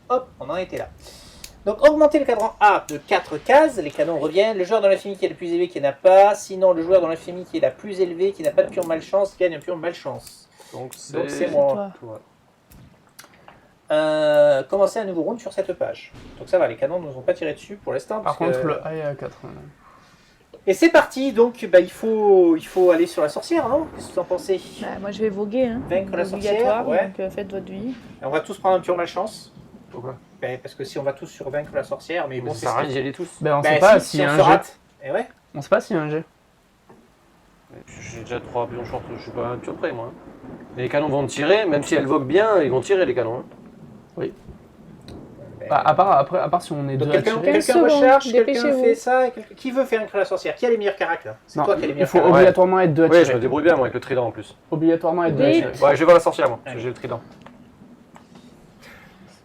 hop, on en était là. Donc, augmenter le cadran A de 4 cases. Les canons reviennent. Le joueur dans la famille qui est le plus élevé qui n'a pas. Sinon, le joueur dans la famille qui est la plus élevée, qui n'a pas de pion malchance, gagne un pion malchance. Donc Donc, c'est c'est moi. toi. Commencer un nouveau round sur cette page. Donc, ça va. Les canons ne nous ont pas tiré dessus pour l'instant. Par parce contre, que- le A est à 4. Et c'est parti. Donc, bah, il faut aller sur la sorcière, non? Qu'est-ce que vous en pensez? Bah, moi je vais voguer. Hein. Vaincre la sorcière, Obligatoire, ouais. donc faites votre vie. On va tous prendre un pion malchance. Pourquoi? Ben, parce que si on va tous sur vaincre la sorcière, mais bon, Ça sert à rien d'y aller tous. Ben, on Ben, sait pas si s'il y on a se un jet. rate. Et ouais. On sait pas s'il y a un jet. J'ai déjà 3 pions short, je suis pas un pion près moi. Mais les canons vont tirer, même si elles voguent bien, ils vont tirer les canons. hein. Ben, Bah, à part si on est Donc deux à quelqu'un tirer. 15 quelqu'un secondes, recherche, quelqu'un dépêchez-vous. fait ça. Qui veut faire la sorcière? Qui a les meilleurs caractères? C'est Non, toi qui as les il meilleurs faut caractères. obligatoirement être deux à Ouais, je tirer. me débrouille bien moi avec le trident en plus. Obligatoirement être deux à Oui. tirer. Ouais, je vais voir la sorcière moi, parce que Allez. j'ai le trident.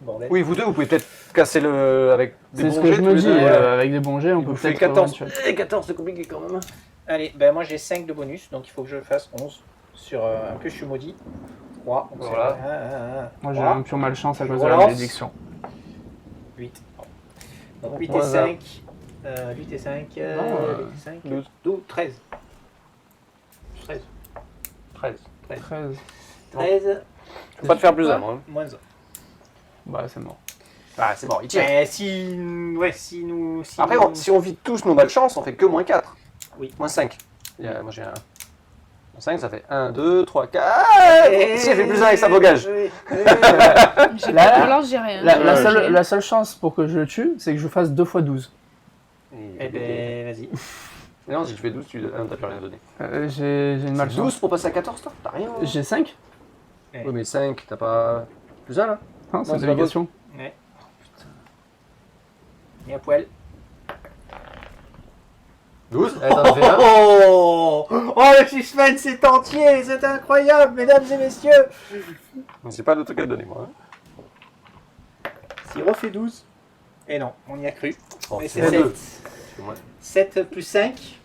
Bordel. Oui, vous deux, vous pouvez peut-être casser le. Avec des C'est ce bons que jets je tous me les dis, deux. avec des bons jets, on peut Vous faites peut-être... 14. éventuellement- 14, c'est compliqué quand même. Allez, ben moi j'ai 5 de bonus, donc il faut que je fasse 11 sur en plus je suis maudit. 3. Donc Voilà. Moi j'ai 3, un pure malchance à Je cause de la relance. malédiction. 8. Donc 8 et Au hasard. 5. 8 et 5. 8 et 5. 12. 12. 13. 13. 13. 13. 13. Je peux pas te faire plus 1 moi. Moins 1. Bah c'est mort. Ah, c'est bon, il tire. Si. Ouais, si nous. Si Après, nous- si on vide tous nos malchances, on fait que moins 4. Oui. Moins 5. Moi j'ai un. Moins 5, ça fait 1, 2, 3, 4. Si, elle fait plus 1 avec sa bogage. Alors j'ai rien. La seule chance pour que je le tue, c'est que je fasse 2 x 12. Eh ben, vas-y. Non, si tu fais 12, t'as plus rien donné. J'ai une malchance. 12 pour passer à 14, toi? T'as rien. J'ai 5. Oui, mais 5, t'as pas. Plus 1 là? Non, c'est c'est une pas délégation. Et à poil. 12? T'en as fait 1. Oh, le suspense est entier, c'est incroyable, mesdames et messieurs. C'est pas d'autre truc à donner, moi. S'il refait 12. Et non, on y a cru. Bon, Mais c'est c'est 7. 2. 7 plus 5.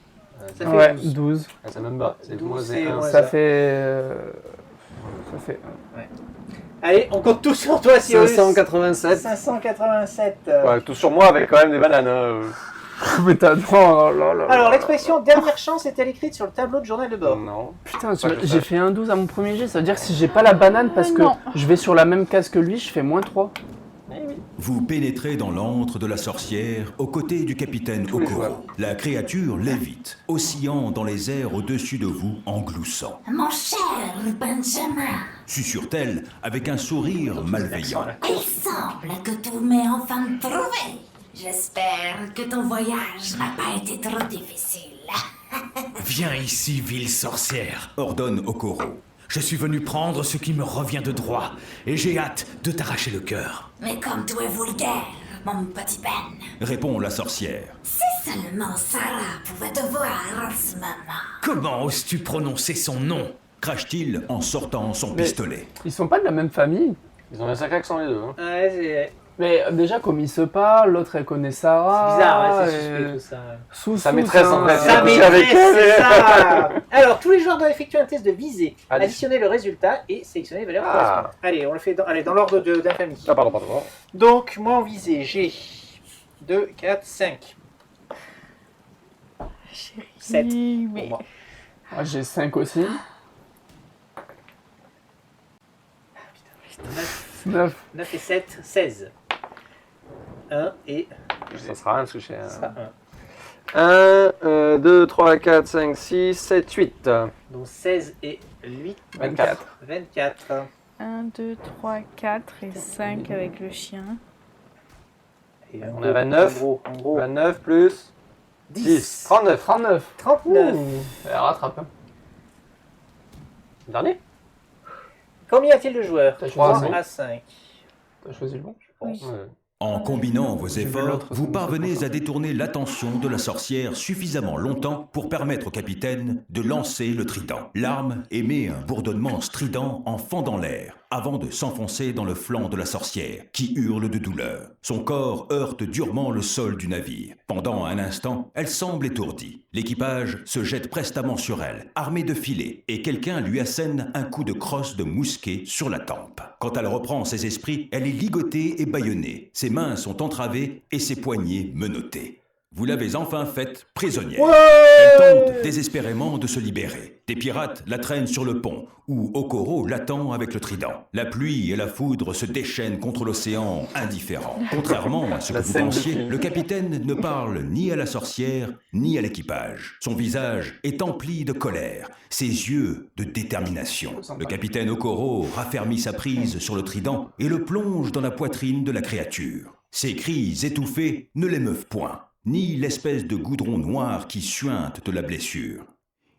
Ça fait Ouais, 12. 12. Ah, c'est même bas. C'est 12, moins c'est 1. moins- Ça fait... Ça fait... Allez, on compte tous sur toi, Cyrus. 587. 587. Ouais, tout sur moi avec quand même des bananes. Mais t'as... Oh là là. Alors, l'expression dernière chance est-elle écrite sur le tableau de journal de bord? Non. Putain, Pas que je j'ai sache. fait un 12 à mon premier jet, ça veut dire que si j'ai pas la banane parce que Non. je vais sur la même case que lui, je fais moins 3. Vous pénétrez dans l'antre de la sorcière aux côtés du capitaine Tous les joueurs. Okoro. La créature lévite, oscillant dans les airs au-dessus de vous en gloussant. Mon cher Benjamin, Susurre-t-elle avec un sourire malveillant. il semble que tout m'est enfin trouvé. J'espère que ton voyage n'a pas été trop difficile. Viens ici, ville sorcière. Ordonne Okoro. Je suis venu prendre ce qui me revient de droit, et j'ai hâte de t'arracher le cœur. Mais comme tu es vulgaire, mon petit Ben, Répond la sorcière. si seulement Sarah pouvait te voir en ce moment. Comment oses-tu prononcer son nom? Crache-t-il en sortant son Mais- pistolet. Ils sont pas de la même famille. Ils ont un sacré accent les deux. Hein. Ouais, c'est Mais déjà, comme ils se parlent, l'autre elle connaît Sarah. bizarre, ouais, c'est et- suspect tout ça. Sous, Sa sous, maîtresse, hein. en fait. Ça couché avec maîtresse, elle. c'est ça. Alors, tous les joueurs doivent effectuer un test de visée, Allez. additionner le résultat et sélectionner les valeurs Ah. correspondantes. Allez, on le fait dans l'ordre d'infamie. Ah, pardon. Donc, moi en visée, j'ai 2, 4, 5. 7 pour mais... moi. Moi, j'ai 5 aussi. 9. 9 et 7, 16. 1 et Ça sera un parce que j'ai ça, 1, 2, 3, 4, 5, 6, 7, 8. 1. Donc 16 et 8, 24. 24. 1, 2, 3, 4 et 5 avec le chien. Et On a 29. En gros 29 plus 10. 39. 39. 39. Elle rattrape. hein. Dernier. Combien y a-t-il de joueurs? T'as choisi 3 le bon. à 5. T'as choisi le bon. Oui. Ouais. En combinant vos J'ai vu efforts, l'autre, vous c'est parvenez bon. à détourner l'attention de la sorcière suffisamment longtemps pour permettre au capitaine de lancer le trident. L'arme émet un bourdonnement strident en fendant l'air, avant de s'enfoncer dans le flanc de la sorcière, qui hurle de douleur. Son corps heurte durement le sol du navire. Pendant un instant, elle semble étourdie. L'équipage se jette prestement sur elle, armé de filets, et quelqu'un lui assène un coup de crosse de mousquet sur la tempe. Quand elle reprend ses esprits, elle est ligotée et bâillonnée. Ses mains sont entravées et ses poignets menottés. Vous l'avez enfin faite prisonnière. Elle tente désespérément de se libérer. Des pirates la traînent sur le pont, où Okoro l'attend avec le trident. La pluie et la foudre se déchaînent contre l'océan indifférent. Contrairement à ce que La vous scène de pensiez, film. le capitaine ne parle ni à la sorcière, ni à l'équipage. Son visage est empli de colère, ses yeux de détermination. Le capitaine Okoro raffermit sa prise sur le trident et le plonge dans la poitrine de la créature. Ses cris étouffés ne l'émeuvent point, ni l'espèce de goudron noir qui suinte de la blessure.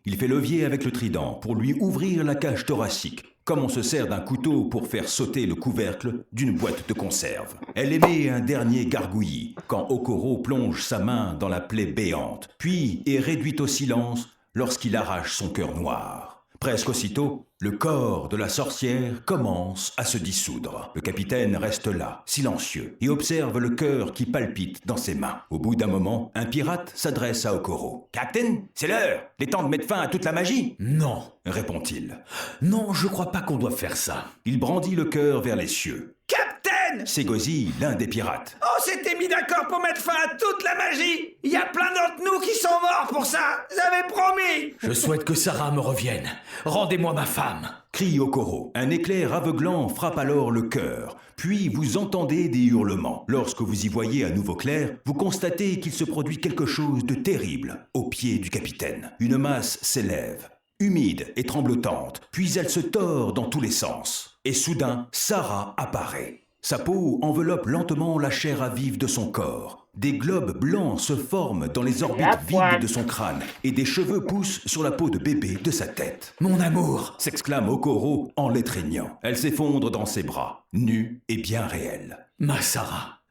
Il fait levier avec le trident pour lui ouvrir la cage thoracique, comme on se sert d'un couteau pour faire sauter le couvercle d'une boîte de conserve. Elle émet un dernier gargouillis quand Okoro plonge sa main dans la plaie béante, puis est réduit au silence lorsqu'il arrache son cœur noir. Presque aussitôt, le corps de la sorcière commence à se dissoudre. Le capitaine reste là, silencieux, et observe le cœur qui palpite dans ses mains. Au bout d'un moment, un pirate s'adresse à Okoro. « Captain, c'est l'heure! Il est temps de mettre fin à toute la magie !» « Non, répond-il. non, je crois pas qu'on doive faire ça. Il brandit le cœur vers les cieux. « Captain! S'égosille l'un des pirates. On s'était mis d'accord pour mettre fin à toute la magie! Il y a plein d'entre nous qui sont morts pour ça! J'avais promis! » Je souhaite que Sarah me revienne. Rendez-moi ma femme. Crie Okoro. Un éclair aveuglant frappe alors le cœur. Puis vous entendez des hurlements. Lorsque vous y voyez à nouveau clair, vous constatez qu'il se produit quelque chose de terrible au pied du capitaine. Une masse s'élève, humide et tremblotante, puis elle se tord dans tous les sens. Et soudain, Sarah apparaît. Sa peau enveloppe lentement la chair à vif de son corps. Des globes blancs se forment dans les orbites vides de son crâne et des cheveux poussent sur la peau de bébé de sa tête. « Mon amour !» S'exclame Okoro en l'étreignant. Elle s'effondre dans ses bras, nue et bien réelle. «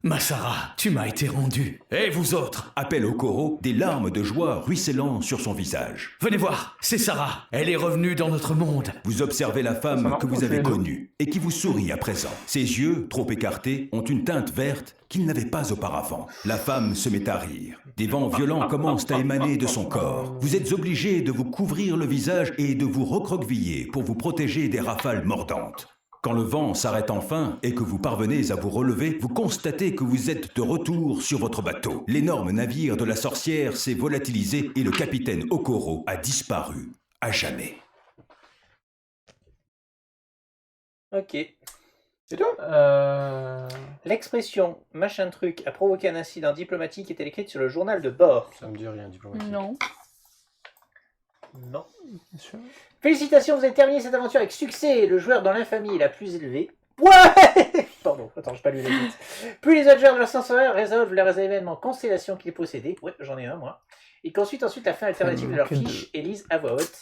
Ma Sarah, tu m'as été rendue. Et vous autres ?» Appelle Okoro, des larmes de joie ruisselant sur son visage. Venez voir, c'est Sarah. Elle est revenue dans notre monde. Vous observez la femme que vous avez connue et qui vous sourit à présent. Ses yeux, trop écartés, ont une teinte verte qu'il n'avait pas auparavant. La femme se met à rire. Des vents violents commencent à émaner de son corps. Vous êtes obligé de vous couvrir le visage et de vous recroqueviller pour vous protéger des rafales mordantes. Quand le vent s'arrête enfin et que vous parvenez à vous relever, vous constatez que vous êtes de retour sur votre bateau. L'énorme navire de la sorcière s'est volatilisé et le capitaine Okoro a disparu à jamais. Ok. C'est tout? L'expression « machin truc » a provoqué un incident diplomatique est-elle écrite sur le journal de bord? Ça me dit rien, diplomatique. Non. Non. Félicitations, vous avez terminé cette aventure avec succès. Le joueur dans l'infamie est la plus élevée. Ouais. Pardon, attends, j'ai pas lu les vite. Puis les autres joueurs de l'ascenseur résolvent leurs événements constellation qu'ils possédaient. Ouais, j'en ai un, moi. Et qu'ensuite, la fin alternative de leur fiche et lisent à voix haute.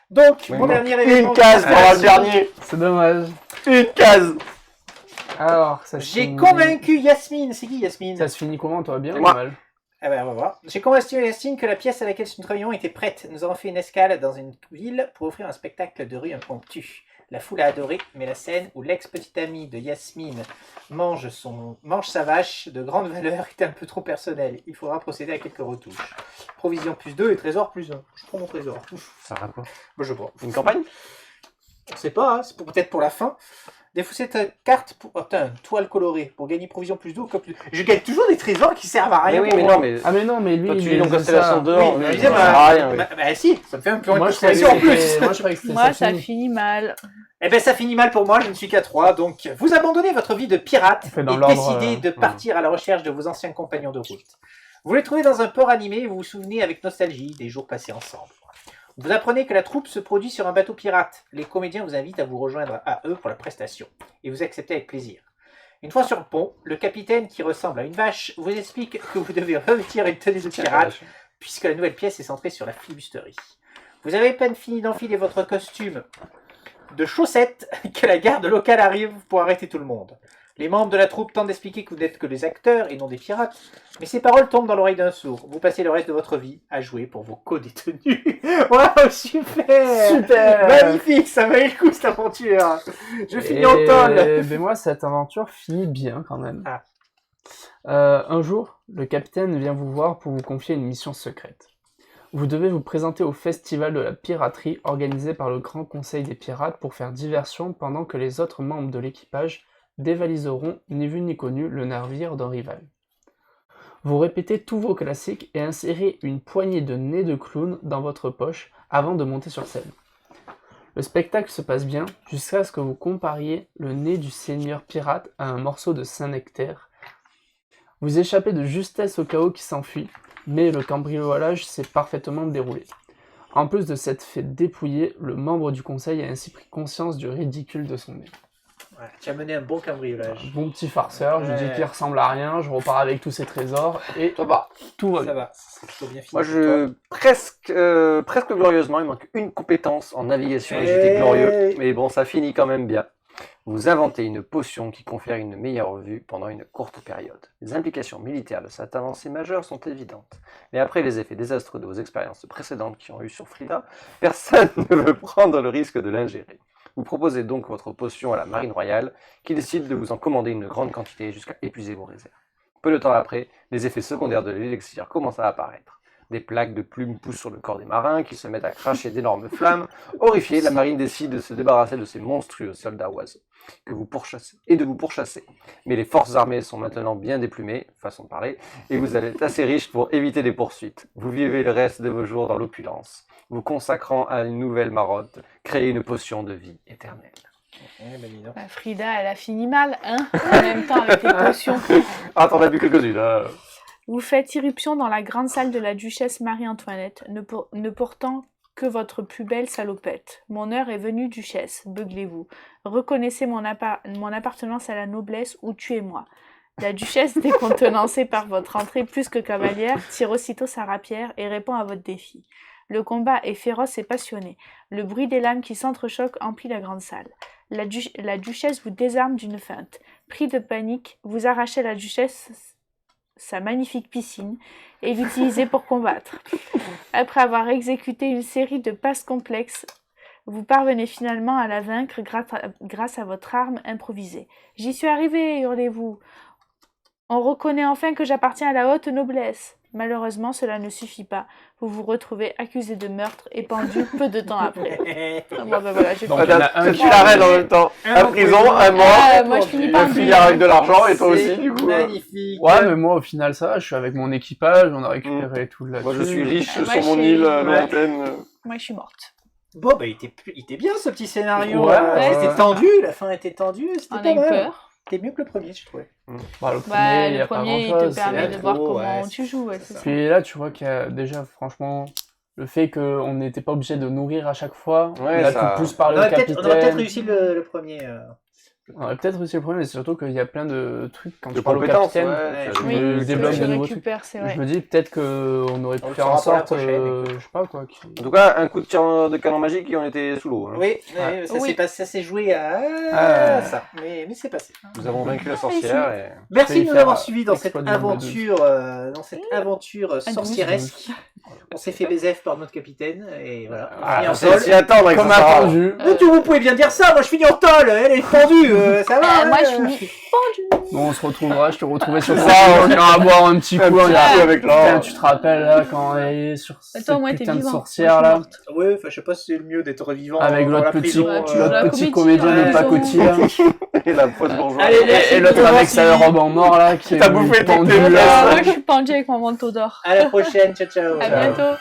Donc, Oui, mon bon. dernier événement... Une case pour le dernier. C'est dommage. Une case! Alors, ça se J'ai finit- convaincu Yasmine. C'est qui Yasmine? Ça se finit comment, toi? Bien ou Moi. mal? Ah ben, on va voir. J'ai convaincu Yasmine que la pièce à laquelle nous travaillions était prête. Nous avons fait une escale dans une ville pour offrir un spectacle de rue impromptu. La foule a adoré, mais la scène où l'ex-petite amie de Yasmine mange sa vache de grande valeur est un peu trop personnelle. Il faudra procéder à quelques retouches. Provision plus 2 et trésor plus 1. Je prends mon trésor. Ça va quoi? Bon, je prends. Une campagne? Je sais pas, hein, c'est peut-être pour la fin. Défausser cette carte pour... Oh, putain, toile colorée. Pour gagner provision plus 2 ou plus... Je gagne toujours des trésors qui servent à rien. Mais oui, pour mais moi. non, mais. Ah mais non, mais lui, Toi, tu il lis donc faisait constellation ça. dehors, Oui, mais je ça disais, sert à rien, oui. bah si, ça me fait un peu une Moi, je croyais constellation en plus. que moi, je croyais que c'était Moi, ça fini. finit mal. Eh ben ça finit mal pour moi, je ne suis qu'à 3, donc vous abandonnez votre vie de pirate On fait dans et l'ordre, décidez de partir à la recherche de vos anciens compagnons de route. Vous les trouvez dans un port animé et vous vous souvenez avec nostalgie des jours passés ensemble. Vous apprenez que la troupe se produit sur un bateau pirate. Les comédiens vous invitent à vous rejoindre à eux pour la prestation, et vous acceptez avec plaisir. Une fois sur le pont, le capitaine, qui ressemble à une vache, vous explique que vous devez revêtir une tenue de pirate, puisque la nouvelle pièce est centrée sur la flibusterie. Vous avez à peine fini d'enfiler votre costume de chaussettes que la garde locale arrive pour arrêter tout le monde. Les membres de la troupe tentent d'expliquer que vous n'êtes que des acteurs et non des pirates, mais ces paroles tombent dans l'oreille d'un sourd. Vous passez le reste de votre vie à jouer pour vos co-détenus. Waouh, super! Super. Magnifique, ça valait le coup cette aventure. Je finis en tôle. Mais moi, cette aventure finit bien quand même. Ah. Un jour, le capitaine vient vous voir pour vous confier une mission secrète. Vous devez vous présenter au festival de la piraterie organisé par le Grand Conseil des Pirates pour faire diversion pendant que les autres membres de l'équipage dévaliseront, ni vu ni connu, le navire d'un rival. Vous répétez tous vos classiques et insérez une poignée de nez de clown dans votre poche avant de monter sur scène. Le spectacle se passe bien jusqu'à ce que vous compariez le nez du seigneur pirate à un morceau de Saint-Nectaire. Vous échappez de justesse au chaos qui s'enfuit, mais le cambriolage s'est parfaitement déroulé. En plus de s'être fait dépouiller, le membre du conseil a ainsi pris conscience du ridicule de son nez. Ouais, tu as mené un bon cambriolage. Bon petit farceur, je lui dis Ouais. qu'il ressemble à rien, je repars avec tous ses trésors et Ça va. tout va Ça bien. va, c'est plutôt bien fini. Moi, pour toi. presque glorieusement, il manque une compétence en navigation et Eh j'étais glorieux. oui. Mais bon, ça finit quand même bien. Vous inventez une potion qui confère une meilleure vue pendant une courte période. Les implications militaires de cette avancée majeure sont évidentes. Mais après les effets désastreux de vos expériences précédentes qui ont eu sur Frida, personne ne veut prendre le risque de l'ingérer. Vous proposez donc votre potion à la Marine Royale, qui décide de vous en commander une grande quantité jusqu'à épuiser vos réserves. Peu de temps après, les effets secondaires de l'élixir commencent à apparaître. Des plaques de plumes poussent sur le corps des marins qui se mettent à cracher d'énormes flammes. Horrifiée, la marine décide de se débarrasser de ces monstrueux soldats oiseaux que vous pourchassez et de vous pourchasser. Mais les forces armées sont maintenant bien déplumées, façon de parler, et vous allez être assez riche pour éviter des poursuites. Vous vivez le reste de vos jours dans l'opulence, vous consacrant à une nouvelle marotte, créer une potion de vie éternelle. Eh ben, dis donc. Bah, Frida, elle a fini mal, hein, en même temps avec tes potions. Ah, t'en as vu quelques-unes, hein. Vous faites irruption dans la grande salle de la duchesse Marie-Antoinette, ne portant que votre plus belle salopette. Mon heure est venue, duchesse, beuglez-vous. Reconnaissez mon appartenance à la noblesse ou tuez-moi. La duchesse, décontenancée par votre entrée plus que cavalière, tire aussitôt sa rapière et répond à votre défi. Le combat est féroce et passionné. Le bruit des lames qui s'entrechoquent emplit la grande salle. La duchesse vous désarme d'une feinte. Pris de panique, vous arrachez à la duchesse sa magnifique piscine et l'utilisez pour combattre. Après avoir exécuté une série de passes complexes, vous parvenez finalement à la vaincre grâce à votre arme improvisée. « J'y suis arrivé !» hurlez-vous. « On reconnaît enfin que j'appartiens à la haute noblesse !» Malheureusement, cela ne suffit pas. Vous vous retrouvez accusé de meurtre et pendu peu de temps après. Bon, ben voilà, j'ai Donc, fini. il y en a un Je qui- suis la reine en même temps. Un À prison, un mort, Moi, je finis un par fuyard avec de l'argent et toi aussi, C'est du coup. magnifique. Ouais, mais moi au final ça va, je suis avec mon équipage, on a récupéré tout là. Moi, je suis riche Moi, sur mon je île suis- lointaine. Moi, je suis morte. Bon, bah, il était bien ce petit scénario. Ouais, C'était ouais. tendu, la fin était tendue. C'était On pas a eu mal. peur. C'était mieux que le premier, je trouvais. Bah, le premier, Bah, il y le a pas premier, il grand te chose. permet de voir l'intro, comment ouais, tu joues. Ouais, c'est ça. Puis là, tu vois qu'il y a déjà, franchement, le fait qu'on n'était pas obligé de nourrir à chaque fois, Ouais, on a ça- pu plus On parler au aurait capitaine. peut-être réussi le premier. On aurait peut-être réussi le premier, mais c'est surtout qu'il y a plein de trucs quand De tu parles au compétences, capitaine. ouais, tu Oui, me que débloque tu de nouveaux récupères, c'est vrai. Je me dis peut-être qu'on aurait On pu le faire en fera pour la sorte, prochaine, écoute. je sais pas quoi. En tout cas, un coup de tir de canon magique et on était sous l'eau. Hein. Oui, Ouais. oui, ça s'est joué à Ah. ça. Mais c'est passé. Nous avons vaincu la sorcière et... Merci vais de nous faire avoir suivis dans cette exploit du nombre de aventure sorcieresque. On s'est fait baiser par notre capitaine et voilà. On finit Ah, en c'est tôle. s'y attendre avec Comme ça. attendu. Mais vous pouvez bien dire ça, moi je finis en tôle, elle est pendue, ça va. Moi, je hein. finis. Bon, on se retrouvera, je te retrouverai sur Ça, ça, on ira boire un petit Un coup. petit on ira- coup avec Putain, l'or. tu te rappelles là quand on est sur cette Attends, moi, t'es putain de vivant. sorcière Moi, je là, suis morte. Ouais, enfin je sais pas si c'est le mieux d'être vivant avec dans l'autre la petit, prison. Ouais, tu l'autre joues la petit comédie, comédien ouais, de pacotille là, Et la pote bourgeoise. Allez, merci et de l'autre nous avoir avec sa suivis. robe en or là qui T'as est bouffé toutes pendue tes là. Moi, je suis pendue avec mon manteau d'or. À la prochaine, ciao ciao. À bientôt.